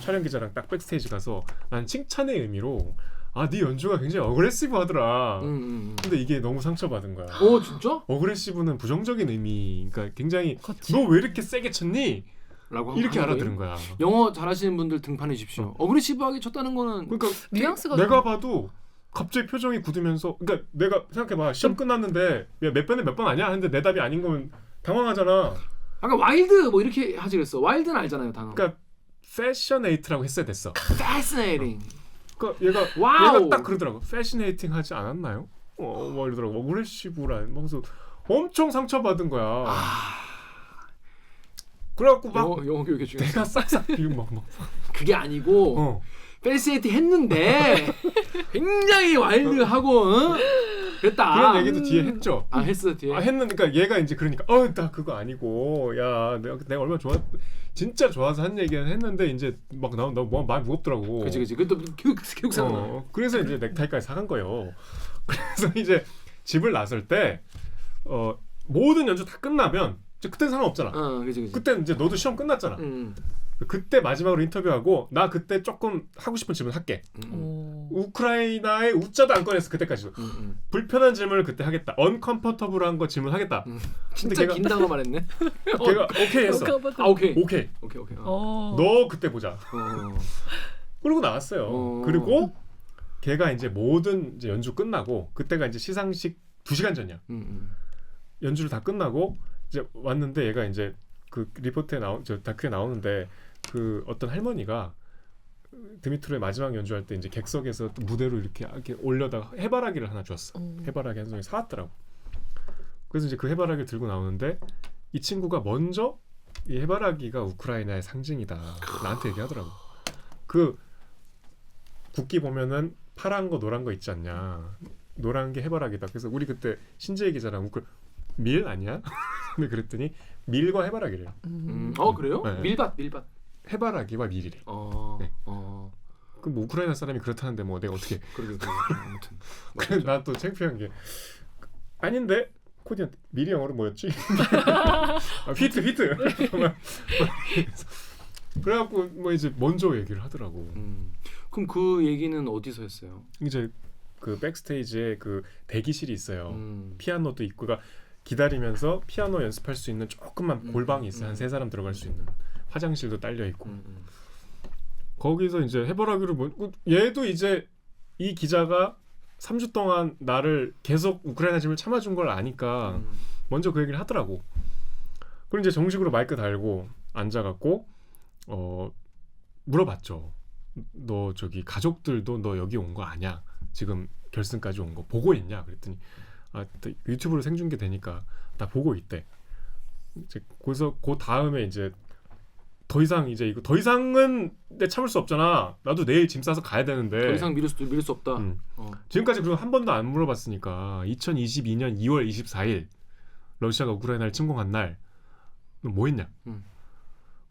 촬영 기자랑 딱 백스테이지 가서 난 칭찬의 의미로 네 연주가 굉장히 어그레시브 하더라. 근데 이게 너무 상처받은 거야. 진짜? 어그레시브는 부정적인 의미. 그러니까 굉장히 그치. 너 왜 이렇게 세게 쳤니? 라고 이렇게 한 알아들은 거예요? 거야. 영어 잘하시는 분들 등판해 주십시오. 어그레시브하게 쳤다는 거는 그러니까 뉘앙스가 내가 봐도 갑자기 표정이 굳으면서 그러니까 내가 생각해봐 시험 끝났는데 몇 번에 몇 번 아니야? 하는데 내 답이 아닌 거면 당황하잖아. 아까 와일드 뭐 이렇게 하지 그랬어. 와일드는 알잖아요 단어. 그러니까 패셔네이트라고 했어야 됐어. Fascinating. 그러니까 얘가 와우. 딱 그러더라고. 패셔네이팅 하지 않았나요? 뭐 이러더라고. 어그레시브란. 그래서 엄청 상처받은 거야. 그래갖고 막 영어 교육에 중요. 내가 싹싹 비우 막 그게 아니고 페이스에이트 했는데 굉장히 와일드하고 그랬다. 그런 얘기도 뒤에 했죠. 했어 뒤에. 했는데 그러니까 얘가 이제 그러니까 나 그거 아니고 야 내가 얼마나 진짜 좋아서 한 얘기는 했는데 이제 막 너무 많이 무겁더라고. 그치. 그것도 교육 생각. 그래서 이제 넥타이까지 사간 거예요. 그래서 이제 집을 나설 때 모든 연주 다 끝나면 이제 그때는 상관없잖아. 그치. 그때는 이제 너도 시험 끝났잖아. 그때 마지막으로 인터뷰하고 나 그때 조금 하고 싶은 질문 할게. 우크라이나의 우자도 안 꺼냈어 그때까지도. 불편한 질문을 그때 하겠다. 언컴포터블한 거 질문하겠다. 진짜 걔가- 긴 단어 말했네. 걔가 오케이 했어. 오케이. 오케이. 너 그때 보자. 그러고 나왔어요. 그리고 걔가 이제 모든 이제 연주 끝나고 그때가 이제 시상식 2시간 전이야. 연주를 다 끝나고 이제 왔는데 얘가 이제 그 리포트에 저 다큐에 나오는데 그 어떤 할머니가 드미트로의 마지막 연주할 때 이제 객석에서 또 무대로 이렇게 올려다가 해바라기를 하나 줬어. 해바라기 한 송이 사왔더라고. 그래서 이제 그 해바라기를 들고 나오는데 이 친구가 먼저 이 해바라기가 우크라이나의 상징이다. 나한테 얘기하더라고. 그 국기 보면은 파란 거 노란 거 있지 않냐. 노란 게 해바라기다. 그래서 우리 그때 신재희 기자랑 밀 아니야? 근데 그랬더니 밀과 해바라기래요. 그래요? 네. 밀밭. 해바라기와 밀이래. 네. 그럼 뭐 우크라이나 사람이 그렇다는데 뭐 내가 어떻게? 그러게. 아무튼. 그래서 나 또 창피한 게 아닌데 코디한테 밀이 영어로 뭐였지? 히트. 그래갖고 뭐 이제 먼저 얘기를 하더라고. 그럼 그 얘기는 어디서 했어요? 이제 그 백스테이지에 그 대기실이 있어요. 피아노도 있고, 그러니까 기다리면서 피아노 연습할 수 있는 조그만 골방이 있어요. 한 3사람 들어갈 수 있는. 화장실도 딸려 있고. 거기서 이제 해바라기를 얘도 이제 이 기자가 3주 동안 나를 계속 우크라이나 짐을 참아준 걸 아니까 먼저 그 얘기를 하더라고. 그럼 이제 정식으로 마이크 달고 앉아갖고 물어봤죠. 너 저기 가족들도 너 여기 온 거 아냐? 지금 결승까지 온 거 보고 있냐? 그랬더니 유튜브로 생중계 되니까 나 보고 있대. 이제 거기서 그 다음에 이제 더 이상은 내 참을 수 없잖아. 나도 내일 짐 싸서 가야 되는데. 더 이상 미룰 수 없다. 지금까지 그리고 한 번도 안 물어봤으니까 2022년 2월 24일 러시아가 우크라이나를 침공한 날 너 뭐 했냐?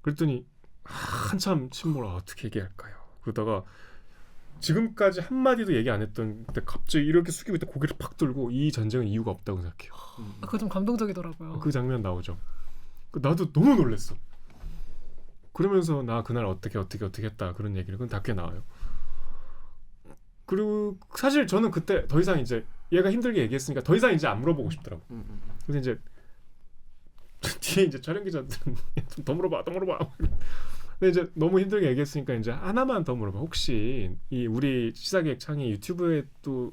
그랬더니 한참 침묵을 어떻게 얘기할까요? 그러다가 지금까지 한마디도 얘기 안 했던 근데 갑자기 이렇게 숙이고 있다 고개를 팍 들고 이 전쟁은 이유가 없다고 생각해요. 그거 좀 감동적이더라고요. 그 장면 나오죠. 나도 너무 놀랐어. 그러면서 나 그날 어떻게 했다 그런 얘기를 그건 다큐에 나와요. 그리고 사실 저는 그때 더 이상 이제 얘가 힘들게 얘기했으니까 더 이상 이제 안 물어보고 싶더라고. 그래서 이제 뒤에 이제 촬영 기자들은 좀 더 물어봐. 근데 이제 너무 힘들게 얘기했으니까 이제 하나만 더 물어봐. 혹시 이 우리 시사기획 창이 유튜브에 또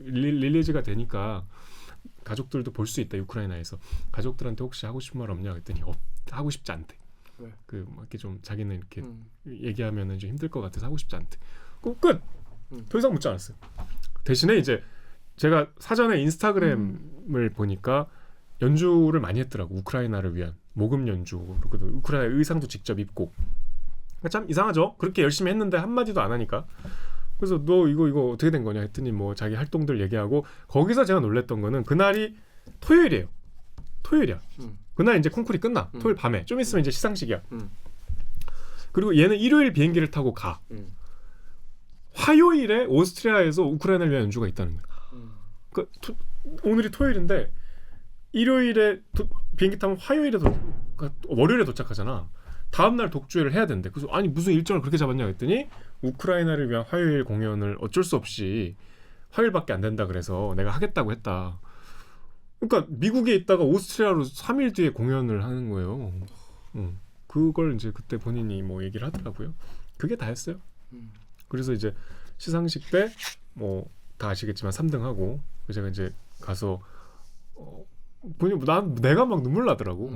릴리즈가 되니까 가족들도 볼 수 있다 우크라이나에서. 가족들한테 혹시 하고 싶은 말 없냐 그랬더니 하고 싶지 않대. 왜? 그 막 이렇게 좀 자기는 이렇게 얘기하면은 좀 힘들 것 같아서 하고 싶지 않대. 끝. 더 이상 묻지 않았어요. 대신에 이제 제가 사전에 인스타그램을 보니까 연주를 많이 했더라고. 우크라이나를 위한 모금 연주. 그리고 우크라이나 의상도 직접 입고. 참 이상하죠. 그렇게 열심히 했는데 한마디도 안 하니까. 그래서 너 이거 어떻게 된 거냐 했더니 뭐 자기 활동들 얘기하고 거기서 제가 놀랬던 거는 그날이 토요일이에요. 토요일이야. 그날 이제 콩쿠리 끝나. 토요일 밤에. 좀 있으면 이제 시상식이야. 그리고 얘는 일요일 비행기를 타고 가. 화요일에 오스트리아에서 우크라이나를 위한 연주가 있다는 거야. 오늘이 토요일인데 일요일에 비행기 타면 화요일에 월요일에 도착하잖아. 다음 날 독주회를 해야 된대. 그래서 아니 무슨 일정을 그렇게 잡았냐 했더니 우크라이나를 위한 화요일 공연을 어쩔 수 없이 화요일밖에 안 된다 그래서 내가 하겠다고 했다. 그러니까 미국에 있다가 오스트리아로 3일 뒤에 공연을 하는 거예요. 그걸 이제 그때 본인이 뭐 얘기를 하더라고요. 그게 다였어요. 그래서 이제 시상식 때 뭐 다 아시겠지만 3등하고 제가 이제 가서 내가 막 눈물 나더라고.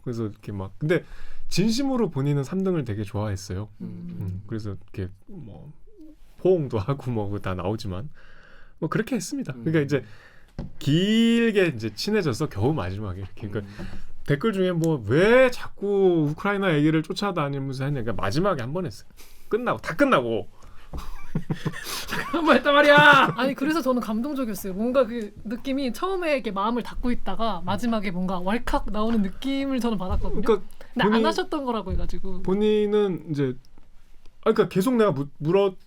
그래서 이렇게 막 근데 진심으로 본인은 3등을 되게 좋아했어요. 그래서 이렇게 뭐 포옹도 하고 뭐 다 나오지만 뭐 그렇게 했습니다. 그러니까 이제 길게 이제 친해져서 겨우 마지막에 이렇게 그러니까 댓글 중에 뭐 왜 자꾸 우크라이나 얘기를 쫓아다니면서 했냐. 그러니까 마지막에 한 번 했어요. 다 끝나고 한 번 했단 말이야. 아니 그래서 저는 감동적이었어요. 뭔가 그 느낌이 처음에 이렇게 마음을 닫고 있다가 마지막에 뭔가 왈칵 나오는 느낌을 저는 받았거든요. 그러니까 근데 안 하셨던 거라고 해가지고 본인은 이제 그러니까 계속 내가 묻고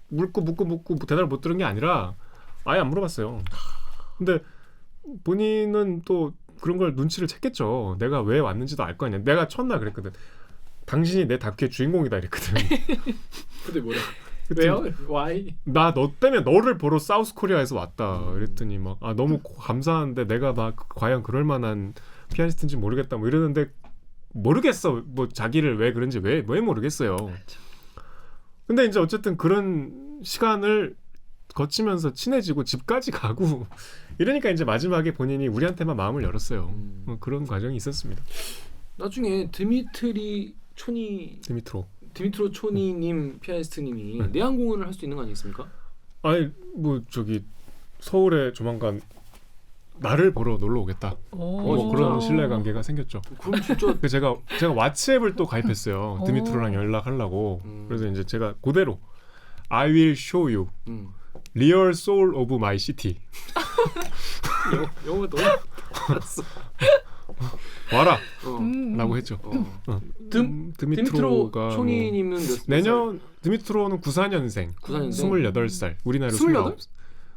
대답을 못 들은 게 아니라 아예 안 물어봤어요. 근데 본인은 또 그런 걸 눈치를 챘겠죠. 내가 왜 왔는지도 알 거 아니야. 내가 첫날 그랬거든. 당신이 내 다큐의 주인공이다 이랬거든. 근데 뭐래? 왜요? Why? 나 너 때문에 너를 보러 사우스 코리아에서 왔다. 그랬더니 막 너무 감사한데 내가 막 과연 그럴 만한 피아니스트인지 모르겠다. 뭐 이러는데 모르겠어. 뭐 자기를 왜 그런지 왜 모르겠어요. 근데 이제 어쨌든 그런 시간을 거치면서 친해지고 집까지 가고 이러니까 이제 마지막에 본인이 우리한테만 마음을 열었어요. 그런 과정이 있었습니다. 나중에 드미트로 초니님 피아니스트님이 내한 공연을 할 수 있는 거 아니겠습니까? 아니 뭐 저기 서울에 조만간 나를 보러 놀러 오겠다. 뭐 그런 신뢰관계가 생겼죠. 그럼 진짜 제가 왓츠앱을 또 가입했어요. 드미트로랑 연락하려고. 그래서 이제 제가 그대로 I will show you real soul of my city. 영어 너무 알았어. 와라 라고 했죠. 드미트로 초니님은 내년 드미트로는 94년생 28살. 우리나라 28? 29.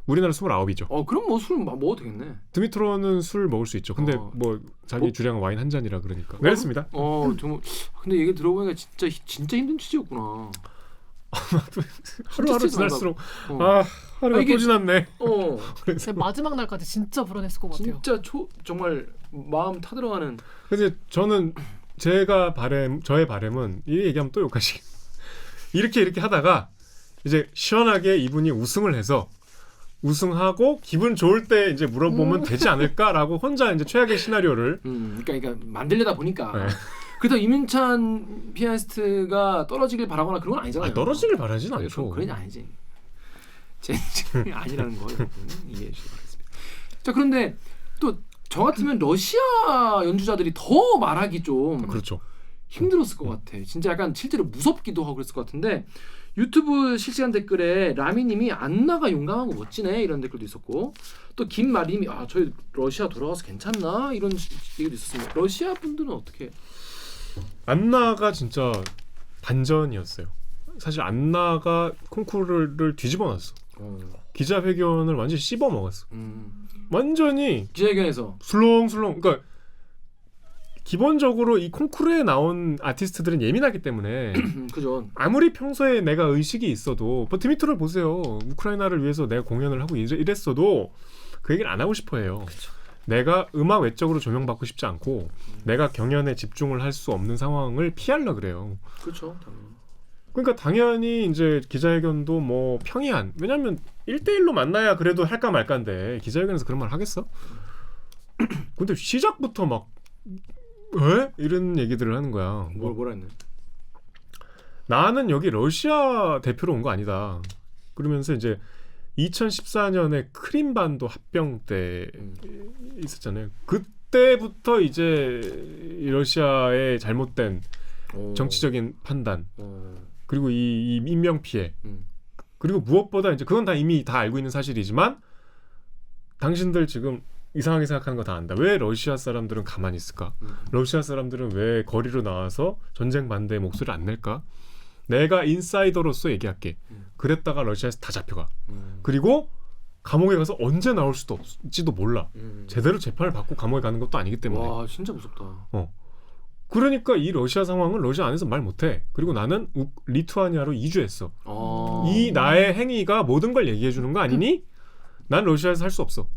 우리나라 29이죠. 그럼 뭐 술 먹어도 되겠네. 드미트로는 술 먹을 수 있죠. 근데 뭐 자기 주량은 와인 한 잔이라 그러니까. 그렇습니다. 정말 근데 얘기 들어보니까 진짜 힘든 취지였구나. 하루하루 지날수록 하루가 이게- 또 지났네. 제 마지막 날까지 진짜 불안했을 것 같아요. 진짜 정말 마음 타들어가는. 그래서 저는 저의 바람은 이 얘기하면 또 욕하시. 이렇게 하다가 이제 시원하게 이분이 우승을 해서 우승하고 기분 좋을 때 이제 물어보면 되지 않을까라고 혼자 이제 최악의 시나리오를 그러니까 만들려다 보니까. 네. 그렇다고 이민찬 피아니스트가 떨어지길 바라거나 그런 건 아니잖아요. 떨어지길 바라진 않죠. 그건 아니지. 제 아니라는 거 이해해 주시기 바라겠습니다. 자, 그런데 또 저 같으면 러시아 연주자들이 더 말하기 좀 그렇죠. 힘들었을 것 같아. 진짜 약간 실제로 무섭기도 하고 그랬을 것 같은데 유튜브 실시간 댓글에 라미님이 안나가 용감하고 멋지네 이런 댓글도 있었고 또 김마리님이 저희 러시아 돌아가서 괜찮나 이런 얘기도 있었습니다. 러시아 분들은 어떻게? 안나가 진짜 반전이었어요. 사실 안나가 콩쿠르를 뒤집어 놨어. 기자회견을 완전히 씹어 먹었어. 완전히 기자회견에서 술렁술렁. 그러니까 기본적으로 이 콩쿠르에 나온 아티스트들은 예민하기 때문에 그죠. 아무리 평소에 내가 의식이 있어도 뭐 드미트를 보세요. 우크라이나를 위해서 내가 공연을 하고 이랬어도 그 얘기를 안 하고 싶어해요. 내가 음악 외적으로 조명받고 싶지 않고 내가 경연에 집중을 할 수 없는 상황을 피하려 그래요. 그렇죠. 당연히. 그러니까 당연히 이제 기자회견도 뭐 평이한. 왜냐면 1대1로 만나야 그래도 할까 말까인데 기자회견에서 그런 말 하겠어? 근데 시작부터 막 왜? 이런 얘기들을 하는 거야. 뭐라 했네. 나는 여기 러시아 대표로 온 거 아니다. 그러면서 이제 2014년에 크림반도 합병 때 있었잖아요. 그때부터 이제 러시아의 잘못된 정치적인 판단 그리고 이 인명 피해 그리고 무엇보다 이제 그건 다 이미 다 알고 있는 사실이지만 당신들 지금 이상하게 생각하는 거 다 안다. 왜 러시아 사람들은 가만히 있을까? 러시아 사람들은 왜 거리로 나와서 전쟁 반대의 목소리를 안 낼까? 내가 인사이더로서 얘기할게. 그랬다가 러시아에서 다 잡혀가. 그리고 감옥에 가서 언제 나올 수도 없지도 몰라. 제대로 재판을 받고 감옥에 가는 것도 아니기 때문에. 와, 진짜 무섭다. 그러니까 이 러시아 상황은 러시아 안에서 말 못해. 그리고 나는 리투아니아로 이주했어. 이 나의 행위가 모든 걸 얘기해 주는 거 아니니? 난 러시아에서 살 수 없어.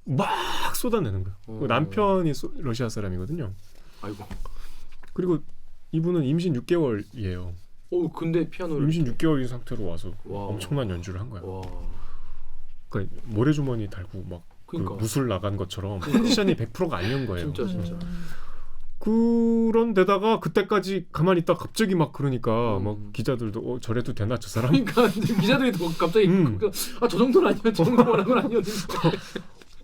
막 쏟아내는 거야. 그 남편이 러시아 사람이거든요. 아이고. 그리고 이분은 임신 6개월이에요. 근데 피아노를 임신 6개월인 상태로 와서 와. 엄청난 연주를 한 거야. 와. 그러니까 모래주머니 달고 막 그러니까. 그 무술 나간 것처럼 컨디션이 100%가 아니었던 거예요. 진짜. 그런 데다가 그때까지 가만히 있다 갑자기 막 그러니까 막 기자들도 저래도 되나 저 사람? 그러니까 기자들이 또 갑자기 저 정도는 아니면 저 정도만 한건 아니었는데.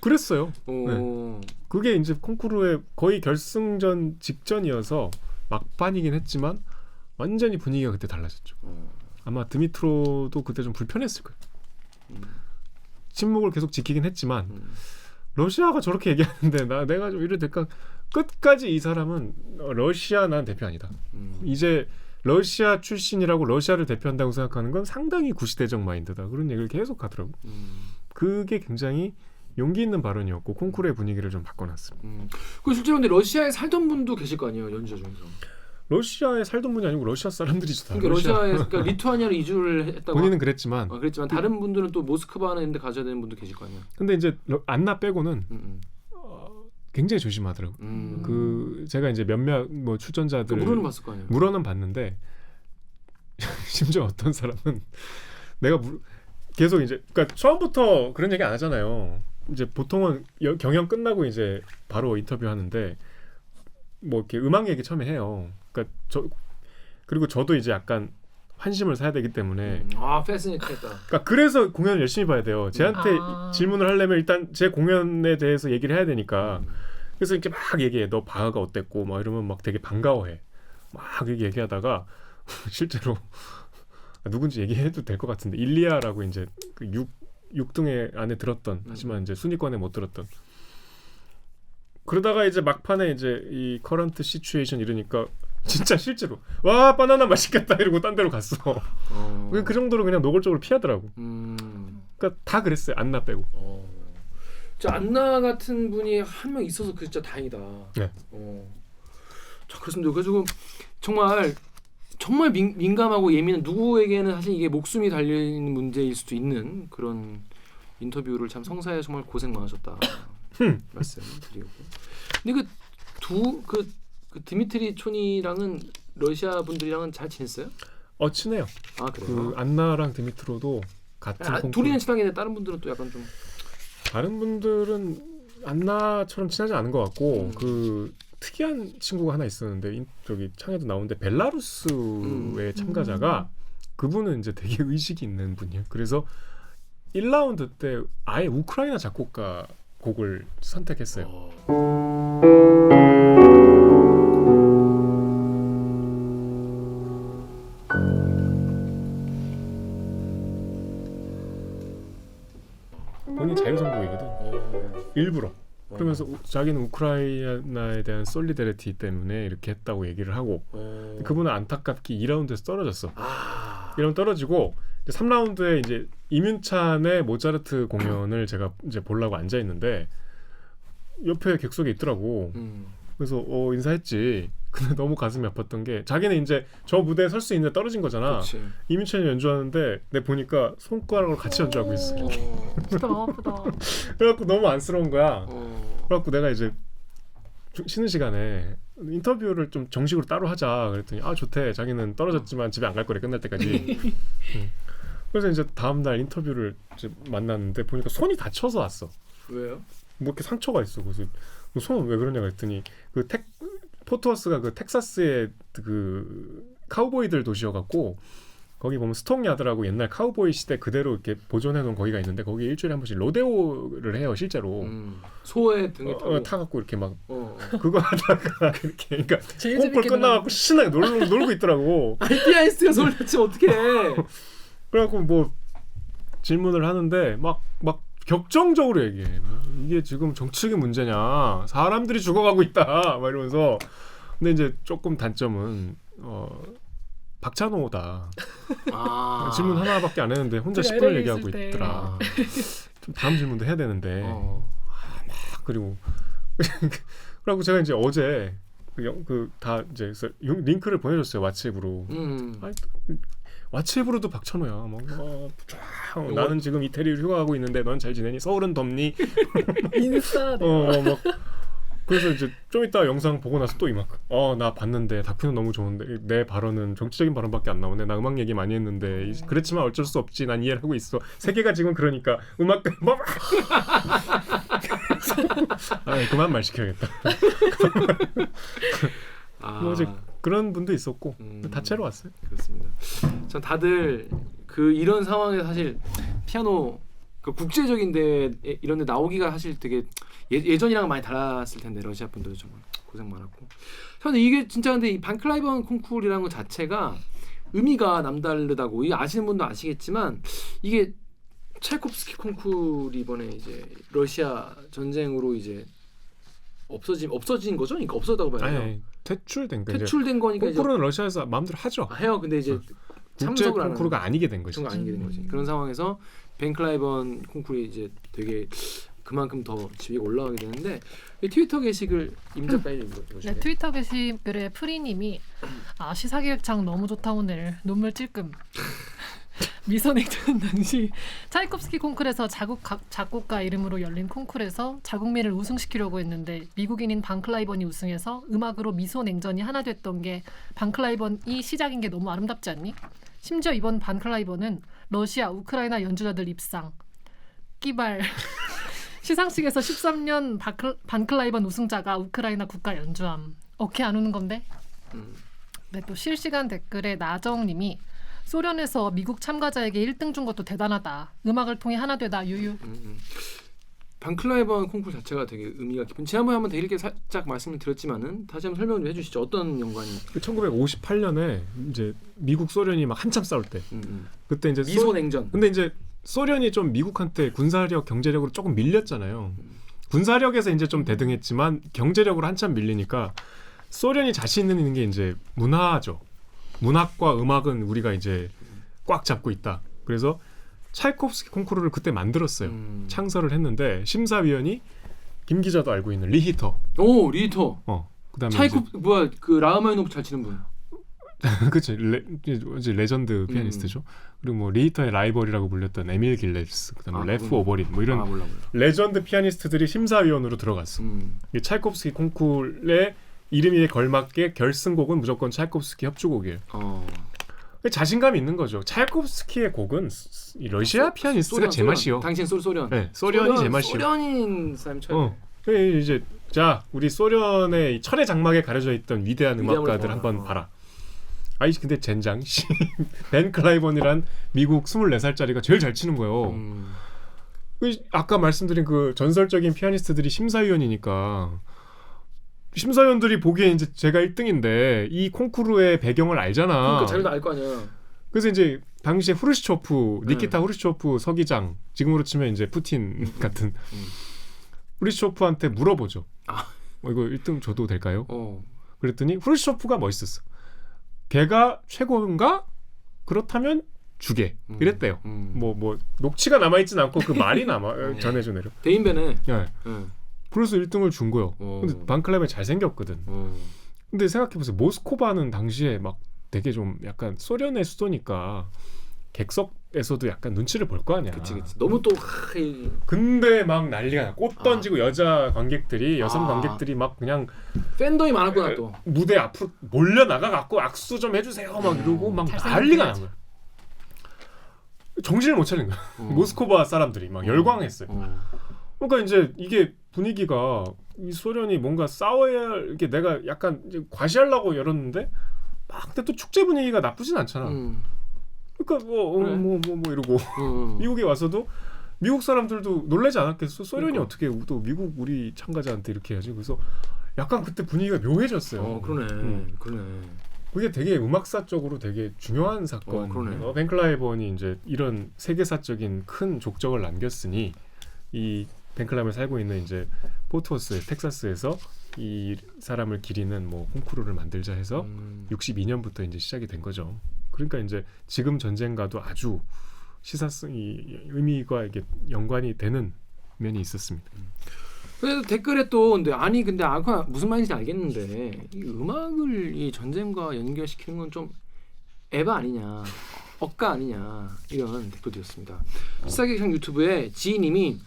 그랬어요. 네. 그게 이제 콩쿠르의 거의 결승전 직전이어서 막판이긴 했지만 완전히 분위기가 그때 달라졌죠. 아마 드미트로도 그때 좀 불편했을 거예요. 침묵을 계속 지키긴 했지만 러시아가 저렇게 얘기하는데 내가 좀 이래도 될까? 끝까지 이 사람은 러시아 난 대표 아니다. 이제 러시아 출신이라고 러시아를 대표한다고 생각하는 건 상당히 구시대적 마인드다. 그런 얘기를 계속 하더라고. 그게 굉장히 용기 있는 발언이었고 콩쿠르의 분위기를 좀 바꿔놨습니다. 그 실제로 근데 러시아에 살던 분도 계실 거 아니에요, 연주자 중에서. 러시아에 살던 분이 아니고 러시아 사람들이죠. 다. 그러니까 러시아에 그러니까 리투아니아로 이주를 했다고. 본인은 그랬지만 다른 분들은 또 모스크바나 이런 데 가셔야 되는 분도 계실 거 아니에요. 근데 이제 안나 빼고는 굉장히 조심하더라고. 그 제가 이제 몇몇 뭐 출전자들 물어는 봤을 거 아니에요. 물어는 봤는데 심지어 어떤 사람은 내가 계속 이제 그러니까 처음부터 그런 얘기 안 하잖아요. 이제 보통은 경연 끝나고 이제 바로 인터뷰하는데 뭐 이렇게 음악 얘기 처음에 해요. 그러니까 그리고 저도 이제 약간 환심을 사야 되기 때문에 패스니까. 그러니까 그래서 공연을 열심히 봐야 돼요. 쟤한테 질문을 하려면 일단 제 공연에 대해서 얘기를 해야 되니까 그래서 이렇게 막 얘기해. 너 바흐가 어땠고 막 이러면 막 되게 반가워해. 막 얘기하다가 실제로 누군지 얘기해도 될 것 같은데 일리아라고 이제 그 6등에 안에 들었던 하지만 이제 순위권에 못 들었던 그러다가 이제 막판에 이제 이 커런트 시츄에이션 이러니까 진짜 실제로 와 바나나 맛있겠다 이러고 딴 데로 갔어. 그 정도로 그냥 노골적으로 피하더라고. 그러니까 다 그랬어요. 안나 빼고. 자, 안나 같은 분이 한 명 있어서 진짜 다행이다. 네. 자, 그렇습니다. 그래가지고 정말 정말 민감하고 예민한 누구에게는 사실 이게 목숨이 달려 있는 문제일 수도 있는 그런 인터뷰를 참 성사에 정말 고생 많으셨다 말씀드리고. 근데 그 드미트리 촌이랑은 러시아 분들이랑은 잘 지냈어요? 친해요. 아 그래요? 그 안나랑 드미트로도 같은 콩쿠르. 둘이는 친하게 다른 분들은 또 약간 좀 다른 분들은 안나처럼 친하지 않은 것 같고 그 특이한 친구가 하나 있었는데 저기 창에도 나오는데 벨라루스의 참가자가 그분은 이제 되게 의식이 있는 분이에요. 그래서 1라운드 때 아예 우크라이나 작곡가 곡을 선택했어요. 본인 자유선곡이거든. 일부러. 그러면서 자기는 우크라이나에 대한 솔리데리티 때문에 이렇게 했다고 얘기를 하고 그분은 안타깝게 2라운드에서 떨어졌어. 2라운드 떨어지고 3라운드에 이제 이민찬의 모차르트 공연을 제가 이제 보려고 앉아 있는데 옆에 객석에 있더라고. 그래서 인사했지. 근데 너무 가슴이 아팠던 게 자기는 이제 저 무대에 설 수 있는데 떨어진 거잖아. 그치. 이민찬이 연주하는데 내 보니까 손가락으로 같이 연주하고 있어. 진짜 아프다. 그래갖고 너무 안쓰러운 거야. 그래갖고 내가 이제 쉬는 시간에 인터뷰를 좀 정식으로 따로 하자 그랬더니 좋대. 자기는 떨어졌지만 집에 안 갈 거래 끝날 때까지. 그래서 이제 다음날 인터뷰를 이제 만났는데 보니까 손이 다쳐서 왔어. 왜요? 뭐 이렇게 상처가 있어. 그래서 손은 왜 그러냐 그랬더니 포트워스가 그 텍사스의 그 카우보이들 도시여갖고 거기 보면 스톡야드라고 옛날 카우보이 시대 그대로 이렇게 보존해놓은 거기가 있는데 거기 일주일에 한 번씩 로데오를 해요 실제로. 소의 등에 타고 타갖고 이렇게 막 그거 하다가 이렇게 그러니까 제일 콩쿨 재밌게 끝나갖고 신나게 놀고 있더라고. 피아니스트가 소리 다치면 어떡해. 그래갖고 뭐 질문을 하는데 막 격정적으로 얘기해. 이게 지금 정치적인 문제냐? 사람들이 죽어가고 있다. 막 이러면서. 근데 이제 조금 단점은 박찬호다. 질문 하나밖에 안 했는데 혼자 제가 10분을 LA 얘기하고 있을 때. 있더라. 좀 다음 질문도 해야 되는데. 막 그리고 그리고 제가 이제 어제 다 이제 링크를 보내줬어요 왓츠앱으로. 왓츠앱으로도 박찬호야. 나는 지금 이태리를 휴가하고 있는데 넌 잘 지내니? 서울은 덥니? 인싸. 막 그래서 이제 좀 이따 영상 보고 나서 또 이만큼 나 봤는데 다큐는 너무 좋은데 내 발언은 정치적인 발언밖에 안 나오네. 나 음악 얘기 많이 했는데 그랬지만 어쩔 수 없지. 난 이해를 하고 있어. 세계가 지금 그러니까 음악 그만 말 시켜야겠다. 뭐 이제 그런 분도 있었고 다채로 왔어요. 그렇습니다. 전 다들 이런 상황에 사실 피아노 국제적인 데 이런 데 나오기가 사실 되게 예전이랑 많이 달랐을 텐데 러시아 분들도 정말 고생 많았고. 저는 이게 진짜 근데 이 반클라이번 콩쿠르라는 것 자체가 의미가 남다르다고 이 아시는 분도 아시겠지만 이게 차이콥스키 콩쿠르 이번에 이제 러시아 전쟁으로 이제 없어진 거죠? 그러니까 없어졌다고 봐요. 아니, 퇴출된 거죠. 퇴출된 거니까 콩쿠르는 러시아에서 마음대로 하죠. 해요. 근데 이제 국제 참석을 안 콩쿠르가 아니게 된 거지. 아니게 된 거지. 그런 상황에서 벤클라이번 콩쿠르에 이제 되게 그만큼 더 지위가 올라가게 되는데 트위터 게시글 임 작가님 읽어주세요. 네, 트위터 게시글에 프리님이 시사기획창 너무 좋다 오늘 눈물 찔끔. 미선행전 당시 차이콥스키 콩쿠르에서 작곡가 이름으로 열린 콩쿠르에서 자국민을 우승시키려고 했는데 미국인인 반클라이번이 우승해서 음악으로 미소냉전이 하나 됐던 게 반클라이번이 시작인 게 너무 아름답지 않니? 심지어 이번 반클라이번은 러시아, 우크라이나 연주자들 입상 끼발 시상식에서 13년 반클라이번 우승자가 우크라이나 국가 연주함. 어케 안 우는 건데? 네, 또 실시간 댓글에 나정님이 소련에서 미국 참가자에게 1등 준 것도 대단하다. 음악을 통해 하나 되다. 유유. 반클라이번 콩쿠르 자체가 되게 의미가 깊은. 지난번에 한번 되게 살짝 말씀을 드렸지만은 다시 한번 설명 좀 해주시죠. 어떤 연관이? 1958년에 이제 미국 소련이 막 한참 싸울 때 그때 이제 미소냉전. 근데 이제 소련이 좀 미국한테 군사력, 경제력으로 조금 밀렸잖아요. 군사력에서 이제 좀 대등했지만 경제력으로 한참 밀리니까 소련이 자신 있는 게 이제 문화죠. 문학과 음악은 우리가 이제 꽉 잡고 있다. 그래서 차이콥스키 콩쿠르를 그때 만들었어요. 창설을 했는데 심사위원이 김 기자도 알고 있는 리히터. 오 리히터. 그다음에 차이콥 뭐야 그 라흐마니노프 잘 치는 분. 그치 레전드 피아니스트죠. 그리고 뭐 리히터의 라이벌이라고 불렸던 에밀 길레스, 그다음에 레프 오버린 뭐 이런 몰라. 레전드 피아니스트들이 심사위원으로 들어갔어. 이 차이콥스키 콩쿠르의 이름에 걸맞게 결승곡은 무조건 차이콥스키 협주곡이에요. 자신감이 있는 거죠. 차이콥스키의 곡은 이 러시아 피아니스트가 제 맛이요. 당신 소련. 네, 소련이 제 맛이요. 소련인 사람 쳐요. 이제 자 우리 소련의 철의 장막에 가려져 있던 위대한 음악가들 한번 봐라. 아이 근데 젠장 벤 클라이번이란 미국 24살짜리가 제일 잘 치는 거예요. 아까 말씀드린 그 전설적인 피아니스트들이 심사위원이니까 심사위원들이 보기에 이제 제가 1등인데 이 콩쿠르의 배경을 알잖아. 그러니까 자기도 알 거 아니야. 그래서 이제 당시에 후르시초프, 니키타 후르시초프 서기장, 지금으로 치면 이제 푸틴 같은 후르시초프한테 물어보죠. 이거 1등 줘도 될까요? 그랬더니 후르시초프가 멋있었어. 걔가 최고인가? 그렇다면 주게. 이랬대요. 뭐 녹취가 남아있진 않고 그 말이 전해져 내려. 대인배네. 네. 그래서 1등을 준 거예요. 근데 반클라이번이 잘생겼거든. 근데 생각해보세요. 모스코바는 당시에 막 되게 좀 약간 소련의 수도니까 객석에서도 약간 눈치를 볼 거 아니야. 그치. 너무 또 근데 막 난리가 나. 꽃 던지고 여자 관객들이 여성 관객들이 막 그냥 팬덤이 많았구나 또. 무대 앞으로 몰려 나가갖고 악수 좀 해주세요 막 이러고 막 난리가 난 거야. 정신을 못 차린 거야. 모스코바 사람들이 막 열광했어요. 그러니까 이제 이게 분위기가 이 소련이 뭔가 싸워야 이렇게 내가 약간 이제 과시하려고 열었는데 막 근데 또 축제 분위기가 나쁘진 않잖아. 그러니까 뭐 이러고 미국에 와서도 미국 사람들도 놀라지 않았겠어. 소련이 어떻게 또 미국 우리 참가자한테 이렇게 해야지. 그래서 약간 그때 분위기가 묘해졌어요. 그러네. 그게 되게 음악사적으로 되게 중요한 사건. 그러네. 벤 클라이번이 이제 이런 세계사적인 큰 족적을 남겼으니 이 벤 클라이번이 살고 있는 이제 포트워스 텍사스에서 이 사람을 기리는 뭐 콩쿠르를 만들자 해서 62년부터 이제 시작이 된 거죠. 그러니까 이제 지금 전쟁과도 아주 시사성이 의미가 이게 연관이 되는 면이 있었습니다. 그래서 댓글에 또 근데 아까 무슨 말인지 알겠는데 이 음악을 이 전쟁과 연결시키는 건 좀 에바 아니냐, 억까 아니냐 이런 댓글이었습니다. 시사기획 유튜브에 지인님이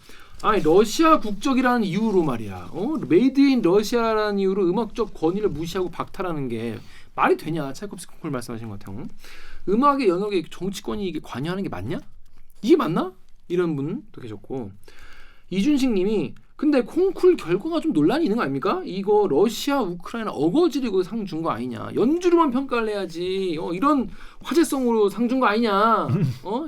러시아 국적이라는 이유로 말이야. 메이드 인 러시아라는 이유로 음악적 권위를 무시하고 박탈하는 게 말이 되냐? 차이콥스키 콩쿠르 말씀하신 것 같아요. 음악의 영역에 정치권이 이게 관여하는 게 맞냐? 이게 맞나? 이런 분도 계셨고 이준식님이 근데 콩쿠르 결과가 좀 논란이 있는 거 아닙니까? 이거 러시아 우크라이나 어거지로 상 준 거 아니냐? 연주로만 평가를 해야지. 이런 화제성으로 상 준 거 아니냐?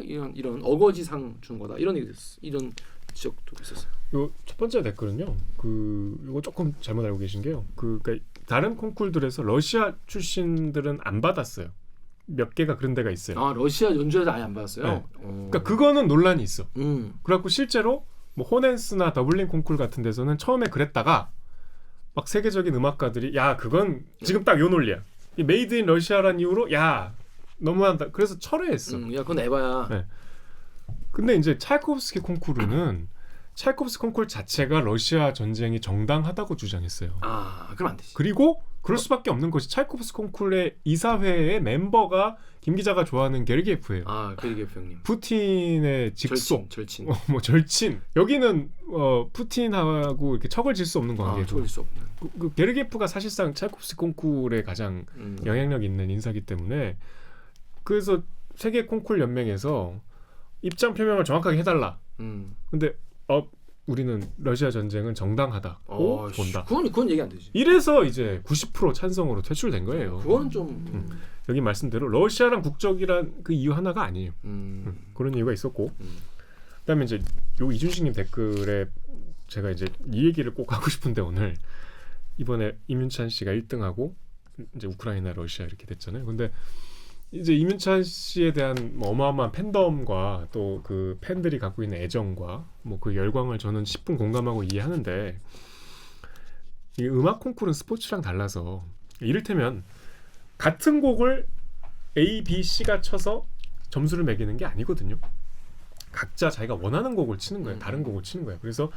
이런 어거지 상 준 거다. 이런 얘기 됐어. 이런 지적도 있었어요. 요 첫 번째 댓글은요. 이거 조금 잘못 알고 계신 게요. 그러니까 다른 콩쿠르들에서 러시아 출신들은 안 받았어요. 몇 개가 그런 데가 있어요. 러시아 연주자들 아예 안 받았어요. 네. 그러니까 그거는 논란이 있어. 그래갖고 실제로 뭐 호넨스나 더블린 콩쿠르 같은 데서는 처음에 그랬다가 막 세계적인 음악가들이 야 그건 지금 딱 요 논리야. 이 메이드 인 러시아란 이유로 야 너무한다. 그래서 철회했어. 야 그건 에바야. 네. 근데 이제 차이콥스키 콩쿠르는 차이콥스키 콩쿠르 자체가 러시아 전쟁이 정당하다고 주장했어요. 그럼 안 되지. 그리고 그럴 수밖에 없는 것이 차이콥스키 콩쿠르의 이사회의 멤버가 김 기자가 좋아하는 게르기예프예요. 게르기예프 형님. 푸틴의 직속, 절친. 뭐 절친. 여기는 푸틴하고 이렇게 척을 질 수 없는 관계죠. 척을 질 수 없는. 그 게르기예프가 사실상 차이콥스키 콩쿠르의 가장 영향력 있는 인사기 때문에 그래서 세계 콩쿠르 연맹에서 입장 표명을 정확하게 해달라. 근데 우리는 러시아 전쟁은 정당하다고 본다. 그건 얘기 안 되지. 이래서 이제 90% 찬성으로 퇴출된 거예요. 그거는 좀 여기 말씀대로 러시아랑 국적이란 그 이유 하나가 아니에요. 그런 이유가 있었고 그다음에 이제 요 이준식님 댓글에 제가 이제 이 얘기를 꼭 하고 싶은데 오늘 이번에 임윤찬 씨가 1등하고 이제 우크라이나 러시아 이렇게 됐잖아요. 근데 이제 임윤찬 씨에 대한 뭐 어마어마한 팬덤과 또 그 팬들이 갖고 있는 애정과 뭐 그 열광을 저는 10분 공감하고 이해하는데 이 음악 콩쿠르는 스포츠랑 달라서 이를테면 같은 곡을 A, B, C가 쳐서 점수를 매기는 게 아니거든요. 각자 자기가 원하는 곡을 치는 거예요. 다른 곡을 치는 거예요. 그래서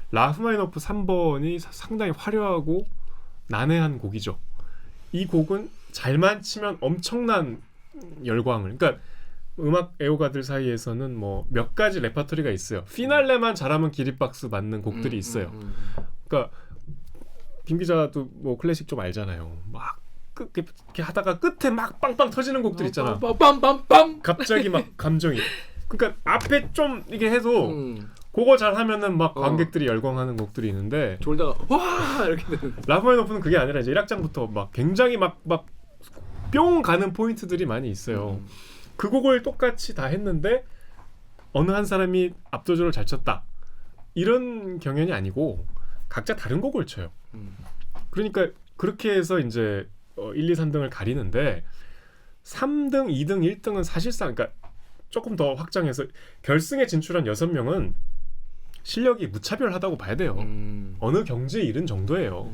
라흐마니노프 3번이 상당히 화려하고 난해한 곡이죠. 이 곡은 잘만 치면 엄청난 열광을. 그러니까 음악 애호가들 사이에서는 뭐 몇 가지 레퍼토리가 있어요. 피날레만 잘하면 기립박수 맞는 곡들이 있어요. 그러니까 김 기자도 뭐 클래식 좀 알잖아요. 막 이렇게 하다가 끝에 막 빵빵 터지는 곡들 있잖아. 빰빰빰빰. 갑자기 막 감정이. 그러니까 앞에 좀 이게 해도 그거 잘하면은 막 관객들이 열광하는 곡들이 있는데 졸다가 와 이렇게 되는. 라흐마니노프는 그게 아니라 이제 1악장부터 막 굉장히 막 뿅 가는 포인트들이 많이 있어요. 그 곡을 똑같이 다 했는데 어느 한 사람이 압도적으로 잘 쳤다 이런 경연이 아니고 각자 다른 곡을 쳐요. 그러니까 그렇게 해서 이제 1, 2, 3등을 가리는데 3등, 2등, 1등은 사실상 그러니까 조금 더 확장해서 결승에 진출한 6명은 실력이 무차별하다고 봐야 돼요. 어느 경지에 이른 정도예요.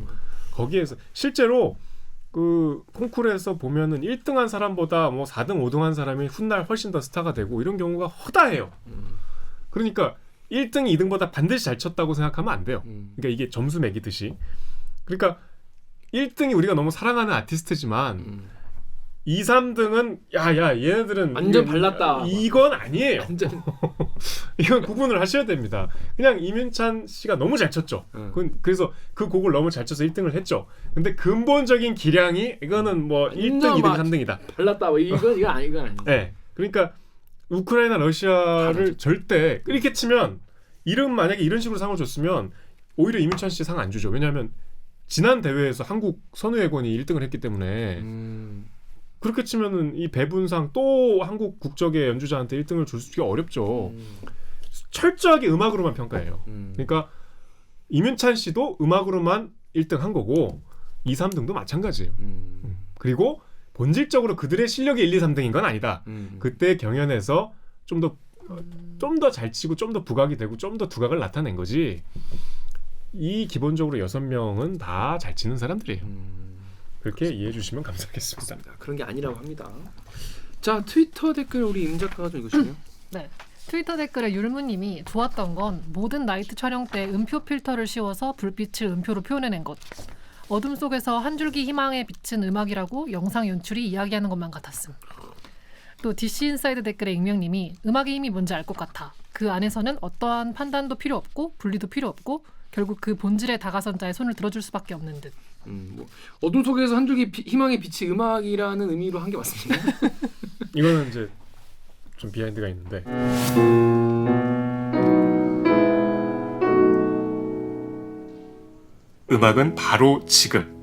거기에서 실제로 그 콩쿠르에서 보면은 1등한 사람보다 뭐 4등, 5등한 사람이 훗날 훨씬 더 스타가 되고 이런 경우가 허다해요. 그러니까 1등, 2등보다 반드시 잘 쳤다고 생각하면 안 돼요. 그러니까 이게 점수 매기듯이. 그러니까 1등이 우리가 너무 사랑하는 아티스트지만 2, 3등은 야야 얘네들은 완전 발랐다. 이건 아니에요. 완전. 이건 구분을 하셔야 됩니다. 그냥 이민찬 씨가 너무 잘 쳤죠. 그래서 그 곡을 너무 잘 쳐서 1등을 했죠. 근데 근본적인 기량이 이거는 뭐 1등, 2등, 3등이다. 발랐다. 이건 아니야. 네. 그러니까 우크라이나, 러시아를 절대 이렇게 치면 만약에 이런 식으로 상을 줬으면 오히려 이민찬 씨 상 안 주죠. 왜냐하면 지난 대회에서 한국 선우예권이 1등을 했기 때문에 그렇게 치면은 이 배분상 또 한국 국적의 연주자한테 1등을 줄 수가 어렵죠. 철저하게 음악으로만 평가해요. 그러니까 이민찬 씨도 음악으로만 1등 한 거고 2, 3등도 마찬가지예요. 그리고 본질적으로 그들의 실력이 1, 2, 3등인 건 아니다. 그때 경연에서 좀 더 잘 치고 좀 더 부각이 되고 좀 더 두각을 나타낸 거지. 이 기본적으로 6명은 다 잘 치는 사람들이에요. 그렇게 이해해 주시면 감사하겠습니다. 그런 게 아니라고 합니다. 자, 트위터 댓글 우리 임 작가가 좀 읽어주세요. 네. 트위터 댓글에 율무님이 좋았던 건 모든 나이트 촬영 때 음표 필터를 씌워서 불빛을 음표로 표현해낸 것. 어둠 속에서 한 줄기 희망에 비친 음악이라고 영상 연출이 이야기하는 것만 같았음. 또 DC 인사이드 댓글에 익명님이 음악의 힘이 뭔지 알 것 같아. 그 안에서는 어떠한 판단도 필요 없고 분리도 필요 없고 결국 그 본질에 다가선 자의 손을 들어줄 수밖에 없는 듯. 뭐 어둠 속에서 한 줄기 희망의 빛이 음악이라는 의미로 한 게 맞습니다. 이거는 이제 좀 비하인드가 있는데 음악은 바로 지금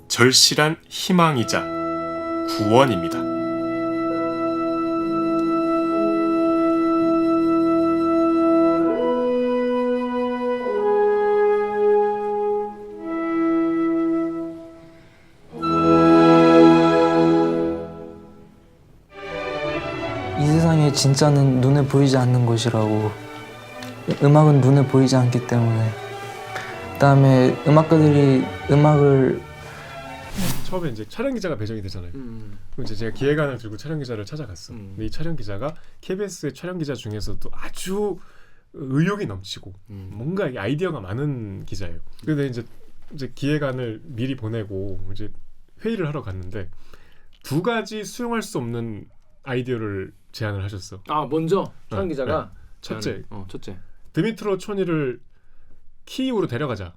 절실한 희망이자 구원입니다. 이 세상에 진짜는 눈에 보이지 않는 것이라고. 음악은 눈에 보이지 않기 때문에. 그다음에 음악가들이 음악을 처음에 이제 촬영 기자가 배정이 되잖아요. 그럼 이제 제가 기획안을 들고 촬영 기자를 찾아갔어. 근데 이 촬영 기자가 KBS의 촬영 기자 중에서도 아주 의욕이 넘치고 뭔가 아이디어가 많은 기자예요. 근데 이제 기획안을 미리 보내고 이제 회의를 하러 갔는데 2가지 수용할 수 없는 아이디어를 제안을 하셨어. 아, 먼저 촬영 기자가 첫째, 첫째. 드미트로 촌이를 키이우로 데려가자.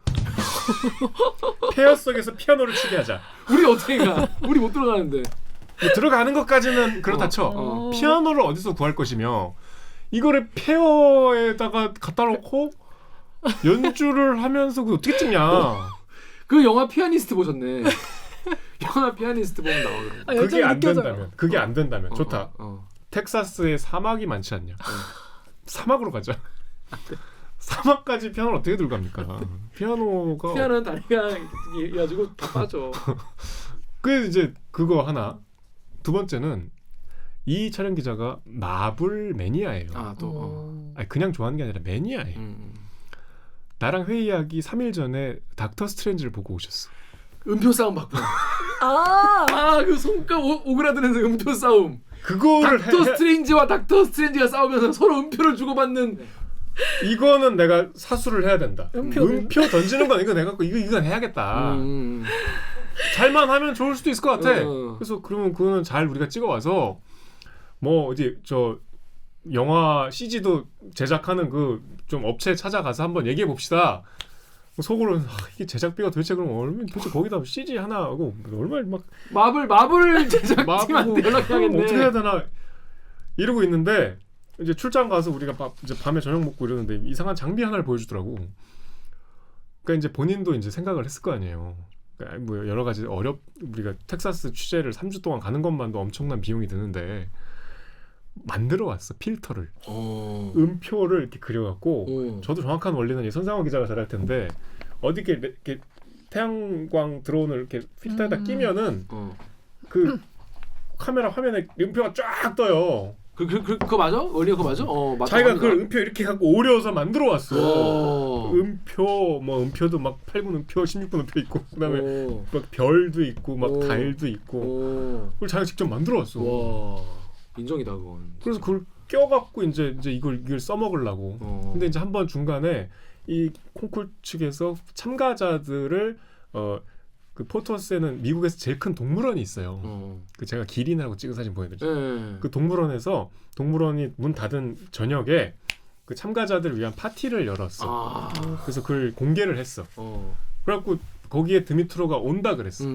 폐허 속에서 피아노를 치게 하자. 우리 어떻게 가? 우리 못 들어가는데. 들어가는 것까지는 그렇다 쳐. 피아노를 어디서 구할 것이며 이거를 폐허에다가 갖다 놓고 연주를 하면서 그거 어떻게 찍냐. 그 영화 피아니스트 보셨네. 영화 피아니스트 보면 나오더라고. 그게 안 된다면 좋다. 텍사스에 사막이 많지 않냐. 사막으로 가자. 사막까지 피아노를 어떻게 들고 갑니까? 피아노는 다리가 해가지고 다 빠져. 그 이제 그거 하나. 2번째는 이 촬영 기자가 마블 매니아예요. 아니, 그냥 좋아하는 게 아니라 매니아예요. 나랑 회의하기 3일 전에 닥터 스트레인지를 보고 오셨어. 음표 싸움 받고. 그 손가락 오그라드는 음표 싸움. 그거를 닥터 스트레인지와 닥터 스트레인지가 싸우면서 서로 음표를 주고받는. 이거는 내가 사수를 해야 된다. 음표 던지는 건 이거 내가 이건 해야겠다. 잘만 하면 좋을 수도 있을 것 같아. 어. 그래서 그러면 그거는 잘 우리가 찍어와서 뭐 어디 저 영화 CG도 제작하는 그 좀 업체 찾아가서 한번 얘기해 봅시다. 속으로는 이게 제작비가 도대체 그럼 얼마 도대체 거기다 CG 하나 하고 얼마 막 마블 제작팀한테 연락해야겠네. 어떻게 해야 되나 이러고 있는데 이제 출장 가서 우리가 이제 밤에 저녁 먹고 이러는데 이상한 장비 하나를 보여주더라고. 그러니까 이제 본인도 이제 생각을 했을 거 아니에요. 그러니까 뭐 여러 가지 우리가 텍사스 취재를 3주 동안 가는 것만도 엄청난 비용이 드는데 만들어 왔어 필터를. 음표를 이렇게 그려갖고 저도 정확한 원리는 이 손상원 기자가 잘할 텐데 어디 이렇게 태양광 드론을 이렇게 필터에다 끼면은 그 카메라 화면에 음표가 쫙 떠요. 그거 맞아? 원리가 그거 맞아? 맞아. 자기가 그걸 음표 이렇게 갖고 오려서 만들어 왔어. 오. 음표도 막 8분 음표, 16분 음표 있고 그다음에 오. 막 별도 있고 막 오. 달도 있고 오. 그걸 자기가 직접 만들어 왔어. 와. 인정이다 그건. 그래서 그걸 껴갖고 이제 이걸 써먹으려고. 근데 이제 한번 중간에 이 콩쿨 측에서 참가자들을 그 포토스에는 미국에서 제일 큰 동물원이 있어요. 그 제가 기린하고 찍은 사진 보여드렸죠. 그 동물원에서 동물원이 문 닫은 저녁에 그 참가자들을 위한 파티를 열었어. 그래서 그걸 공개를 했어. 그래갖고 거기에 드미트로가 온다 그랬어.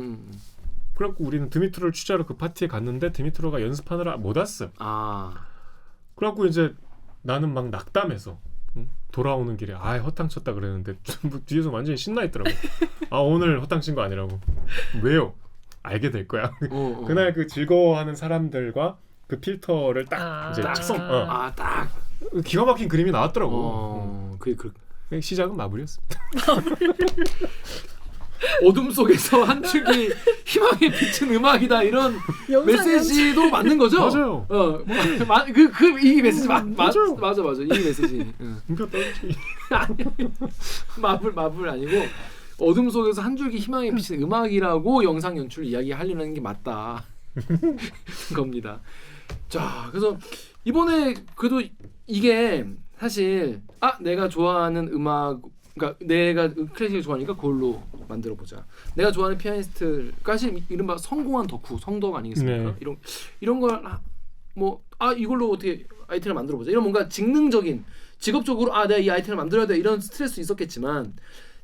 그래갖고 우리는 드미트로를 취재하러 그 파티에 갔는데 드미트로가 연습하느라 못 왔어. 그래갖고 이제 나는 막 낙담해서 돌아오는 길에 허탕 쳤다 그랬는데 뒤에서 완전히 신나 있더라고. 오늘 허탕 친 거 아니라고. 왜요? 알게 될 거야. 그날 그 즐거워하는 사람들과 그 필터를 딱 이제 딱 기가 막힌 그림이 나왔더라고. 시작은 마무리였습니다. 어둠 속에서 한 축이 희망의 빛은 음악이다 이런 메시지도 맞는 거죠? 맞아요. 이 메시지 맞아. 이 메시지. 음표 떨어지기. 마블 아니고 어둠 속에서 한 줄기 희망의 빛은 음악이라고 영상 연출 이야기하려는 게 맞다 겁니다. 자, 그래서 이번에 그래도 이게 사실 내가 좋아하는 음악, 그러니까 내가 클래식을 좋아하니까 그걸로 만들어 보자. 내가 좋아하는 피아니스트가 사실 이른바 성공한 덕후, 성덕 아니겠습니까? 네. 이런 걸 뭐 이걸로 어떻게 아이템을 만들어 보자. 이런 뭔가 직능적인 직업적으로 내가 이 아이템을 만들어야 돼 이런 스트레스 있었겠지만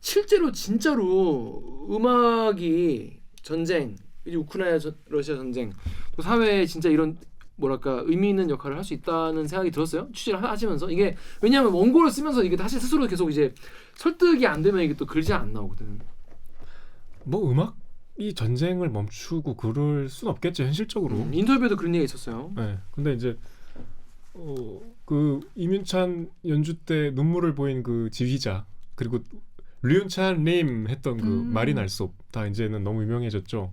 실제로 진짜로 음악이 전쟁, 이제 우크라이나 러시아 전쟁, 또 사회에 진짜 이런 뭐랄까 의미 있는 역할을 할 수 있다는 생각이 들었어요. 취재를 하시면서. 이게 왜냐하면 원고를 쓰면서 이게 사실 스스로 계속 이제 설득이 안 되면 이게 또 글이 잘 안 나오거든. 뭐 음악이 전쟁을 멈추고 그럴 순 없겠죠 현실적으로. 인터뷰에도 그런 얘기가 있었어요. 네. 근데 이제 그 이민찬 연주 때 눈물을 보인 그 지휘자 그리고 류윤찬 님 했던 그 마린 알솝 다 이제는 너무 유명해졌죠.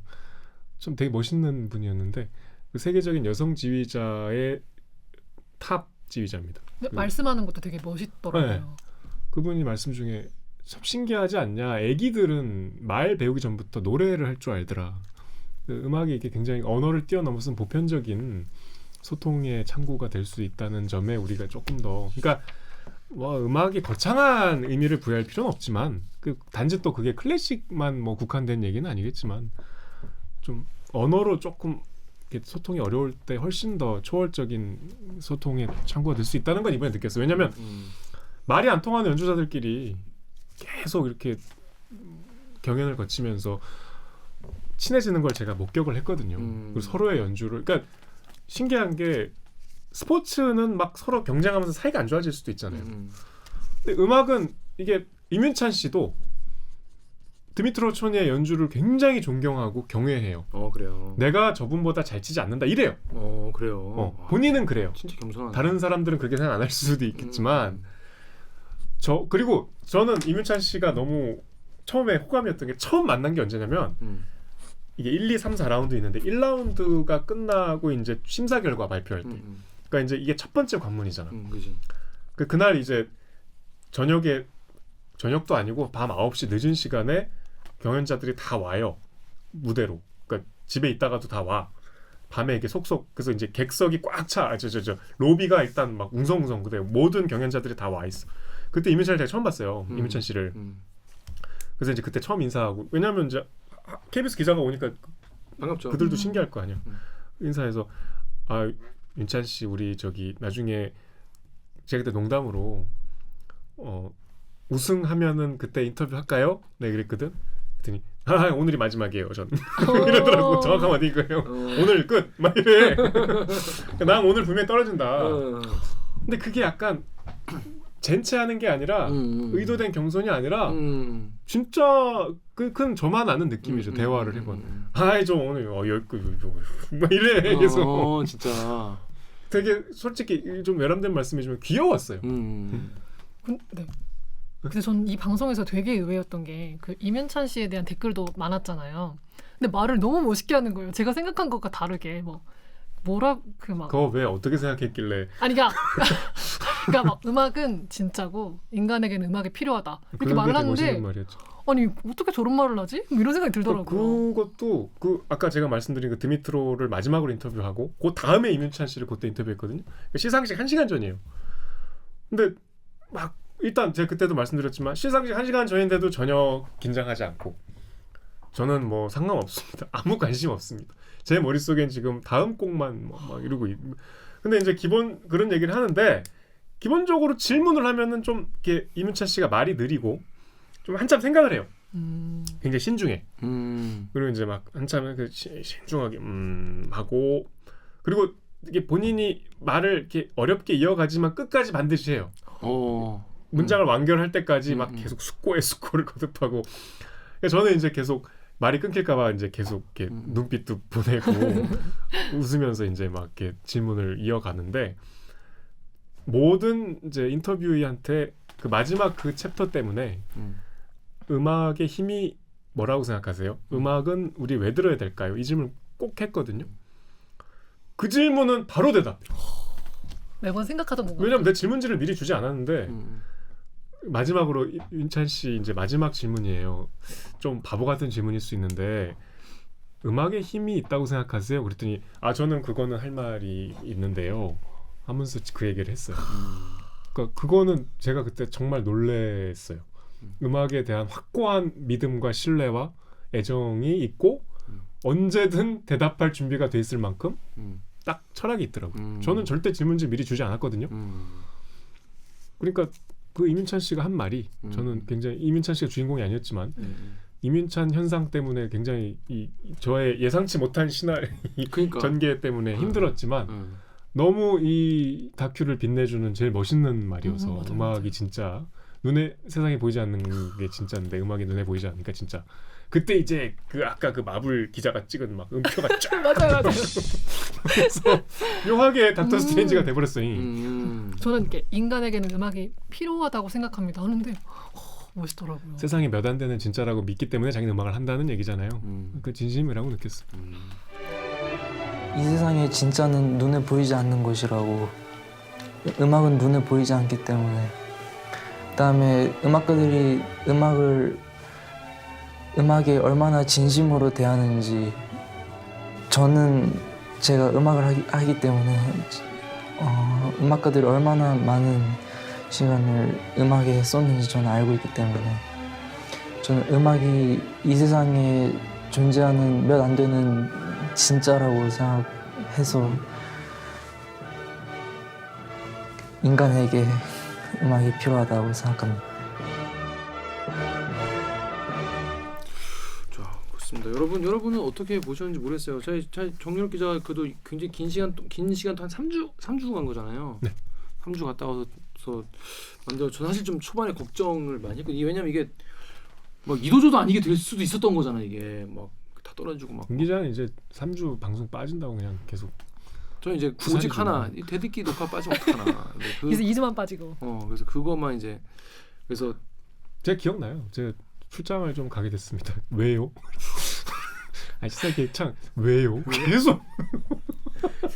좀 되게 멋있는 분이었는데 그 세계적인 여성 지휘자의 탑 지휘자입니다. 말씀하는 것도 되게 멋있더라고요. 네. 그분이 말씀 중에 참 신기하지 않냐. 애기들은 말 배우기 전부터 노래를 할 줄 알더라. 그 음악이 이게 굉장히 언어를 뛰어넘어서 보편적인 소통의 창구가 될 수 있다는 점에 우리가 조금 더 그러니까 뭐 음악이 거창한 의미를 부여할 필요는 없지만 그 단지 또 그게 클래식만 뭐 국한된 얘기는 아니겠지만 좀 언어로 조금 소통이 어려울 때 훨씬 더 초월적인 소통의 창구가 될 수 있다는 건 이번에 느꼈어요. 왜냐하면 말이 안 통하는 연주자들끼리 계속 이렇게 경연을 거치면서 친해지는 걸 제가 목격을 했거든요. 그리고 서로의 연주를 그러니까 신기한 게 스포츠는 막 서로 경쟁하면서 사이가 안 좋아질 수도 있잖아요. 근데 음악은 이게 이민찬 씨도 드미트로 촌이의 연주를 굉장히 존경하고 경외해요. 그래요. 내가 저분보다 잘 치지 않는다 이래요. 그래요. 본인은 그래요. 진짜 겸손하네. 다른 사람들은 그렇게 생각 안 할 수도 있겠지만 그리고 저는 이민찬 씨가 너무 처음에 호감이었던 게 처음 만난 게 언제냐면 이게 1, 2, 3, 4라운드 있는데 1라운드가 끝나고 이제 심사 결과 발표할 때 그러니까 이제 이게 첫 번째 관문이잖아. 그지. 그날 이제 저녁도 아니고 밤 9시 늦은 시간에 경연자들이 다 와요. 무대로. 그러니까 집에 있다가도 다 와. 밤에 이렇게 속속 그래서 이제 객석이 꽉 차. 로비가 일단 막 웅성웅성 그래. 모든 경연자들이 다 와 있어. 그때 이민찬을 제가 처음 봤어요. 이민찬 씨를. 그래서 이제 그때 처음 인사하고 왜냐면 이제 KBS 기자가 오니까 반갑죠. 그들도 신기할 거 아니야. 음. 인사해서 아 윤찬 씨 우리 저기 나중에 제가 그때 농담으로 우승하면은 그때 인터뷰 할까요? 네 그랬거든. 그랬더니 아 오늘이 마지막이에요. 전 이러더라고. 정확한 말이 이거예요. 오늘 끝. 막 이래. 난 오늘 분명히 떨어진다. 근데 그게 약간 젠체하는 게 아니라 의도된 경선이 아니라 진짜 큰 저만 아는 느낌이죠. 대화를 해본. 아이 좀 오늘 막 이래 계속. 진짜. 되게 솔직히 좀 외람된 말씀이지만 귀여웠어요. 네. 근데 전 이 방송에서 되게 의외였던 게 그 이면찬 씨에 대한 댓글도 많았잖아요. 근데 말을 너무 멋있게 하는 거예요. 제가 생각한 것과 다르게 뭐라 막 그거 왜 어떻게 생각했길래? 아니 그러니까 막 음악은 진짜고 인간에게는 음악이 필요하다 이렇게 그게 말을 되게 하는데 멋있는 말이었죠. 아니 어떻게 저런 말을 하지? 뭐 이런 생각이 들더라고요. 그것도 아까 제가 말씀드린 그 드미트로를 마지막으로 인터뷰하고 그 다음에 이면찬 씨를 그때 인터뷰했거든요. 시상식 1시간 전이에요. 근데 막 일단 제가 그때도 말씀드렸지만 시상식 1시간 전인데도 전혀 긴장하지 않고 저는 뭐 상관없습니다. 아무 관심 없습니다. 제 머릿속엔 지금 다음 곡만 막 이러고 근데 이제 기본 그런 얘기를 하는데 기본적으로 질문을 하면은 좀 이렇게 이면찬 씨가 말이 느리고 좀 한참 생각을 해요. 굉장히 신중해. 그리고 이제 막 한참 신중하게 하고 그리고 이게 본인이 말을 이렇게 어렵게 이어가지만 끝까지 반드시 해요. 문장을 완결할 때까지 막 계속 숙고를 거듭하고. 그러니까 저는 이제 계속 말이 끊길까봐 이제 계속 이렇게 눈빛도 보내고 웃으면서 이제 막 이렇게 질문을 이어가는데 모든 이제 인터뷰이한테 그 마지막 그 챕터 때문에 음악의 힘이 뭐라고 생각하세요? 음악은 우리 왜 들어야 될까요? 이 질문 꼭 했거든요. 그 질문은 바로 대답. 매번 생각하던 건가요? 왜냐면 내 질문지를 미리 주지 않았는데 마지막으로 윤찬 씨 이제 마지막 질문이에요. 좀 바보 같은 질문일 수 있는데 음악에 힘이 있다고 생각하세요? 그랬더니 저는 그거는 할 말이 있는데요. 하면서 그 얘기를 했어요. 그러니까 그거는 제가 그때 정말 놀랬어요. 음악에 대한 확고한 믿음과 신뢰와 애정이 있고 언제든 대답할 준비가 돼 있을 만큼 딱 철학이 있더라고요. 저는 절대 질문지 미리 주지 않았거든요. 그러니까 그 이민찬 씨가 한 말이 저는 굉장히 이민찬 씨가 주인공이 아니었지만 이민찬 현상 때문에 굉장히 저의 예상치 못한 시나리오 그러니까. 전개 때문에 힘들었지만 너무 이 다큐를 빛내주는 제일 멋있는 말이어서 맞아, 음악이 진짜 눈에 세상에 보이지 않는 게 진짜인데 음악이 눈에 보이지 않으니까 진짜 그때 이제 그 아까 그 마블 기자가 찍은 막 음표가 쫙 맞아요. 그래서 묘하게 닥터 스트레인지가 돼버렸어요. 저는 이렇게 인간에게는 음악이 필요하다고 생각합니다 하는데 멋있더라고요. 세상에 몇 안 되는 진짜라고 믿기 때문에 자기는 음악을 한다는 얘기잖아요. 그 진심이라고 느꼈어요. 이 세상에 진짜는 눈에 보이지 않는 것이라고. 음악은 눈에 보이지 않기 때문에. 그다음에 음악가들이 음악에 얼마나 진심으로 대하는지 저는 제가 음악을 하기 때문에 음악가들이 얼마나 많은 시간을 음악에 썼는지 저는 알고 있기 때문에 저는 음악이 이 세상에 존재하는 몇 안 되는 진짜라고 생각해서 인간에게 음악이 필요하다고 생각합니다. 자, 그렇습니다. 여러분은 어떻게 보셨는지 모르겠어요. 저희 정유럽 기자가 그래도 굉장히 긴 시간 한 3주 간 거잖아요. 네. 3주 갔다 와서 근데 저 사실 좀 초반에 걱정을 많이 했거든요. 왜냐면 이게 막 이도저도 아니게 될 수도 있었던 거잖아. 이게 막 다 떨어지고 막. 김 기자는 이제 3주 방송 빠진다고 그냥 계속. 저 이제 오직 하나 이 대듣기 녹화 빠지면 어떡하나. 그래서 2주만 빠지고. 그래서 그것만 이제 그래서 제가 기억나요. 제가 출장을 좀 가게 됐습니다. 왜요? 아니 시사기획 참 왜요? 계속.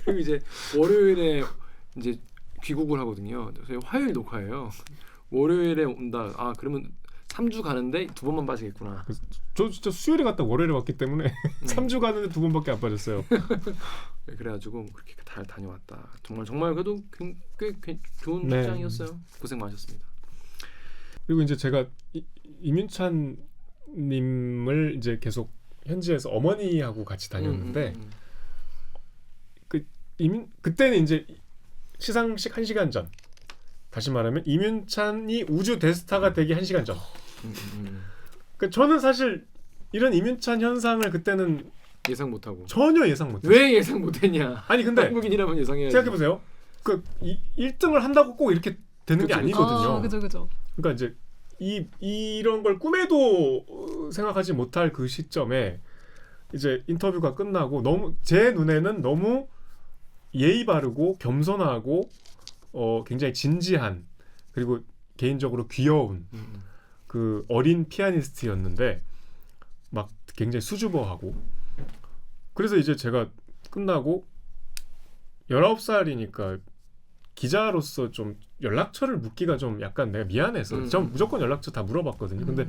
그리고 이제 월요일에 이제 귀국을 하거든요. 그래서 화요일 녹화예요. 월요일에 온다. 그러면 3주 가는데 2번만 빠지겠구나. 저 진짜 수요일에 갔다 월요일에 왔기 때문에 3주 가는데 2번밖에 안 빠졌어요. 그래가지고 그렇게 잘 다녀왔다. 정말 그래도 꽤 좋은 네. 출장이었어요. 고생 많으셨습니다. 그리고 이제 제가 이민찬 님을 이제 계속 현지에서 어머니하고 같이 다녔는데 그때는 이제 시상식 1시간 전, 다시 말하면 임윤찬이 우주 대스타가 되기 1시간 전. 그 저는 사실 이런 임윤찬 현상을 그때는 예상 못하고. 전혀 예상 못했어요. 왜 예상 못했냐? 아니 근데 한국인이라면 예상해야지. 생각해보세요. 그 1등을 한다고 꼭 이렇게 되는 게 그쵸, 아니거든요. 그죠. 그러니까 이제 이런 걸 꿈에도 생각하지 못할 그 시점에 이제 인터뷰가 끝나고 너무 제 눈에는 너무 예의 바르고 겸손하고 굉장히 진지한, 그리고 개인적으로 귀여운 그 어린 피아니스트였는데 막 굉장히 수줍어하고, 그래서 이제 제가 끝나고 19살이니까 기자로서 좀 연락처를 묻기가 좀 약간 내가 미안해서 전 무조건 연락처 다 물어봤거든요. 근데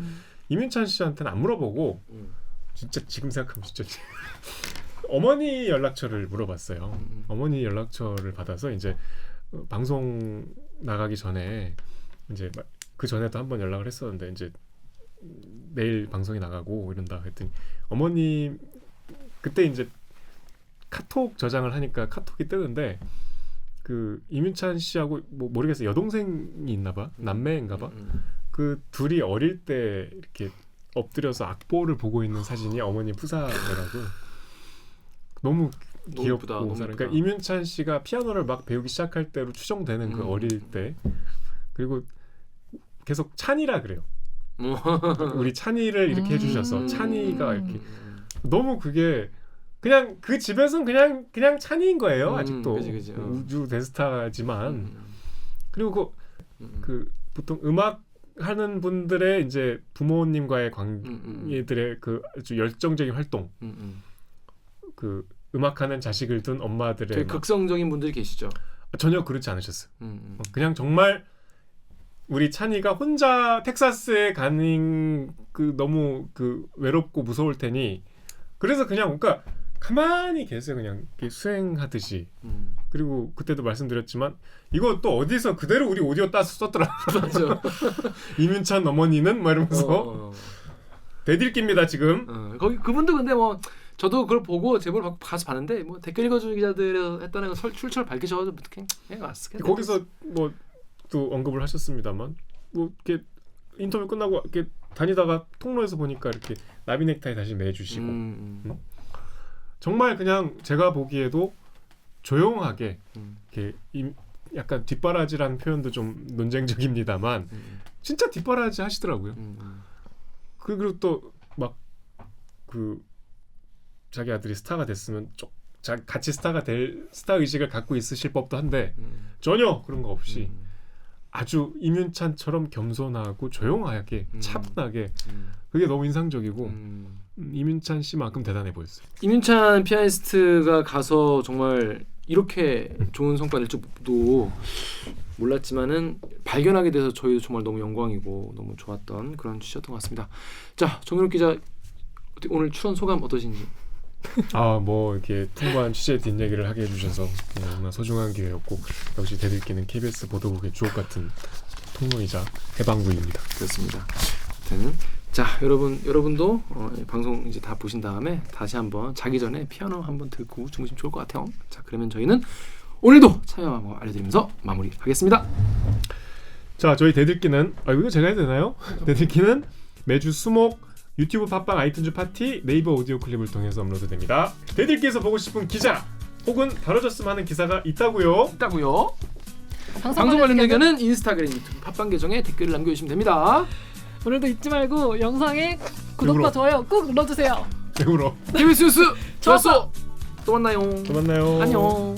임윤찬 씨한테는 안 물어보고 진짜 지금 생각하면 진짜 어머니 연락처를 물어봤어요. 어머니 연락처를 받아서 이제 방송 나가기 전에 이제 그 전에도 한번 연락을 했었는데 이제 내일 방송이 나가고 이런다 했더니 어머님 그때 이제 카톡 저장을 하니까 카톡이 뜨는데 그 임윤찬 씨하고 뭐 모르겠어요, 여동생이 있나봐, 남매인가봐. 그 둘이 어릴 때 이렇게 엎드려서 악보를 보고 있는 사진이 어머니 푸사더라고. 너무 귀엽고 너무 그러니까 예쁘다. 임윤찬 씨가 피아노를 막 배우기 시작할 때로 추정되는 그 어릴 때. 그리고 계속 찬이라 그래요. 우리 찬이를 이렇게 해주셔서 찬이가 이렇게 너무 그게 그냥 그 집에서는 그냥 찬이인 거예요. 아직도 그치. 우주 대스타지만. 그리고 그 보통 음악 하는 분들의 이제 부모님과의 관계들의 그 아주 열정적인 활동, 그 음악하는 자식을 둔 엄마들의 되게 극성적인 분들이 계시죠. 전혀 그렇지 않으셨어요. 그냥 정말 우리 찬이가 혼자 텍사스에 가는 그 너무 그 외롭고 무서울 테니 그래서 그냥 그러니까 가만히 계세요. 그냥 이렇게 수행하듯이. 그리고 그때도 말씀드렸지만 이거 또 어디서 그대로 우리 오디오 따서 썼더라. 맞아. 임윤찬 어머니는 막 이러면서 대들깁니다 지금. 거기 그분도 근데 뭐 저도 그걸 보고 제보를 받고 가서 봤는데 뭐 댓글 읽어주는 기자들 했다는 거 출처를 밝히셔가지고 그냥 왔어. 거기서 뭐 또 언급을 하셨습니다만 뭐 이렇게 인터뷰 끝나고 이렇게 다니다가 통로에서 보니까 이렇게 나비 넥타이 다시 매주시고 정말 그냥 제가 보기에도 조용하게 이렇게 약간 뒷바라지라는 표현도 좀 논쟁적입니다만 진짜 뒷바라지 하시더라고요. 그리고 또 막 그 자기 아들이 스타가 됐으면 같이 스타가 될 스타 의식을 갖고 있으실 법도 한데 전혀 그런 거 없이 아주 임윤찬처럼 겸손하고 조용하게 차분하게 그게 너무 인상적이고 임윤찬 씨만큼 대단해 보였어요. 임윤찬 피아니스트가 가서 정말 이렇게 좋은 성과 낼 줄도 몰랐지만은 발견하게 돼서 저희도 정말 너무 영광이고 너무 좋았던 그런 취지였던 것 같습니다. 자, 정윤욱 기자 오늘 출연 소감 어떠신지? 뭐 이렇게 풍부한 취재 뒷얘기를 하게 해주셔서 정말 소중한 기회였고 역시 대들기는 KBS 보도국의 주옥 같은 통로이자 해방구입니다. 그렇습니다. 아무튼 자 여러분도 방송 이제 다 보신 다음에 다시 한번 자기 전에 피아노 한번 듣고 주무시면 좋을 것 같아요. 자 그러면 저희는 오늘도 참여 알려드리면서 마무리하겠습니다. 자 저희 대들기는 이거 제가 해도 되나요? 대들기는 매주 수목 유튜브 팟빵 아이튠즈 파티 네이버 오디오 클립을 통해서 업로드됩니다. 대들기에서 보고 싶은 기자 혹은 다뤄졌으면 하는 기사가 있다고요? 방송 관련 의견은 인스타그램, 유튜브 팟빵 계정에 댓글을 남겨주시면 됩니다. 오늘도 잊지 말고 영상에 왜 구독과 울어? 좋아요 꾹 눌러주세요. 왜 울어? KBS 뉴스 좋았어. 또 만나요. 또 만나요. 안녕.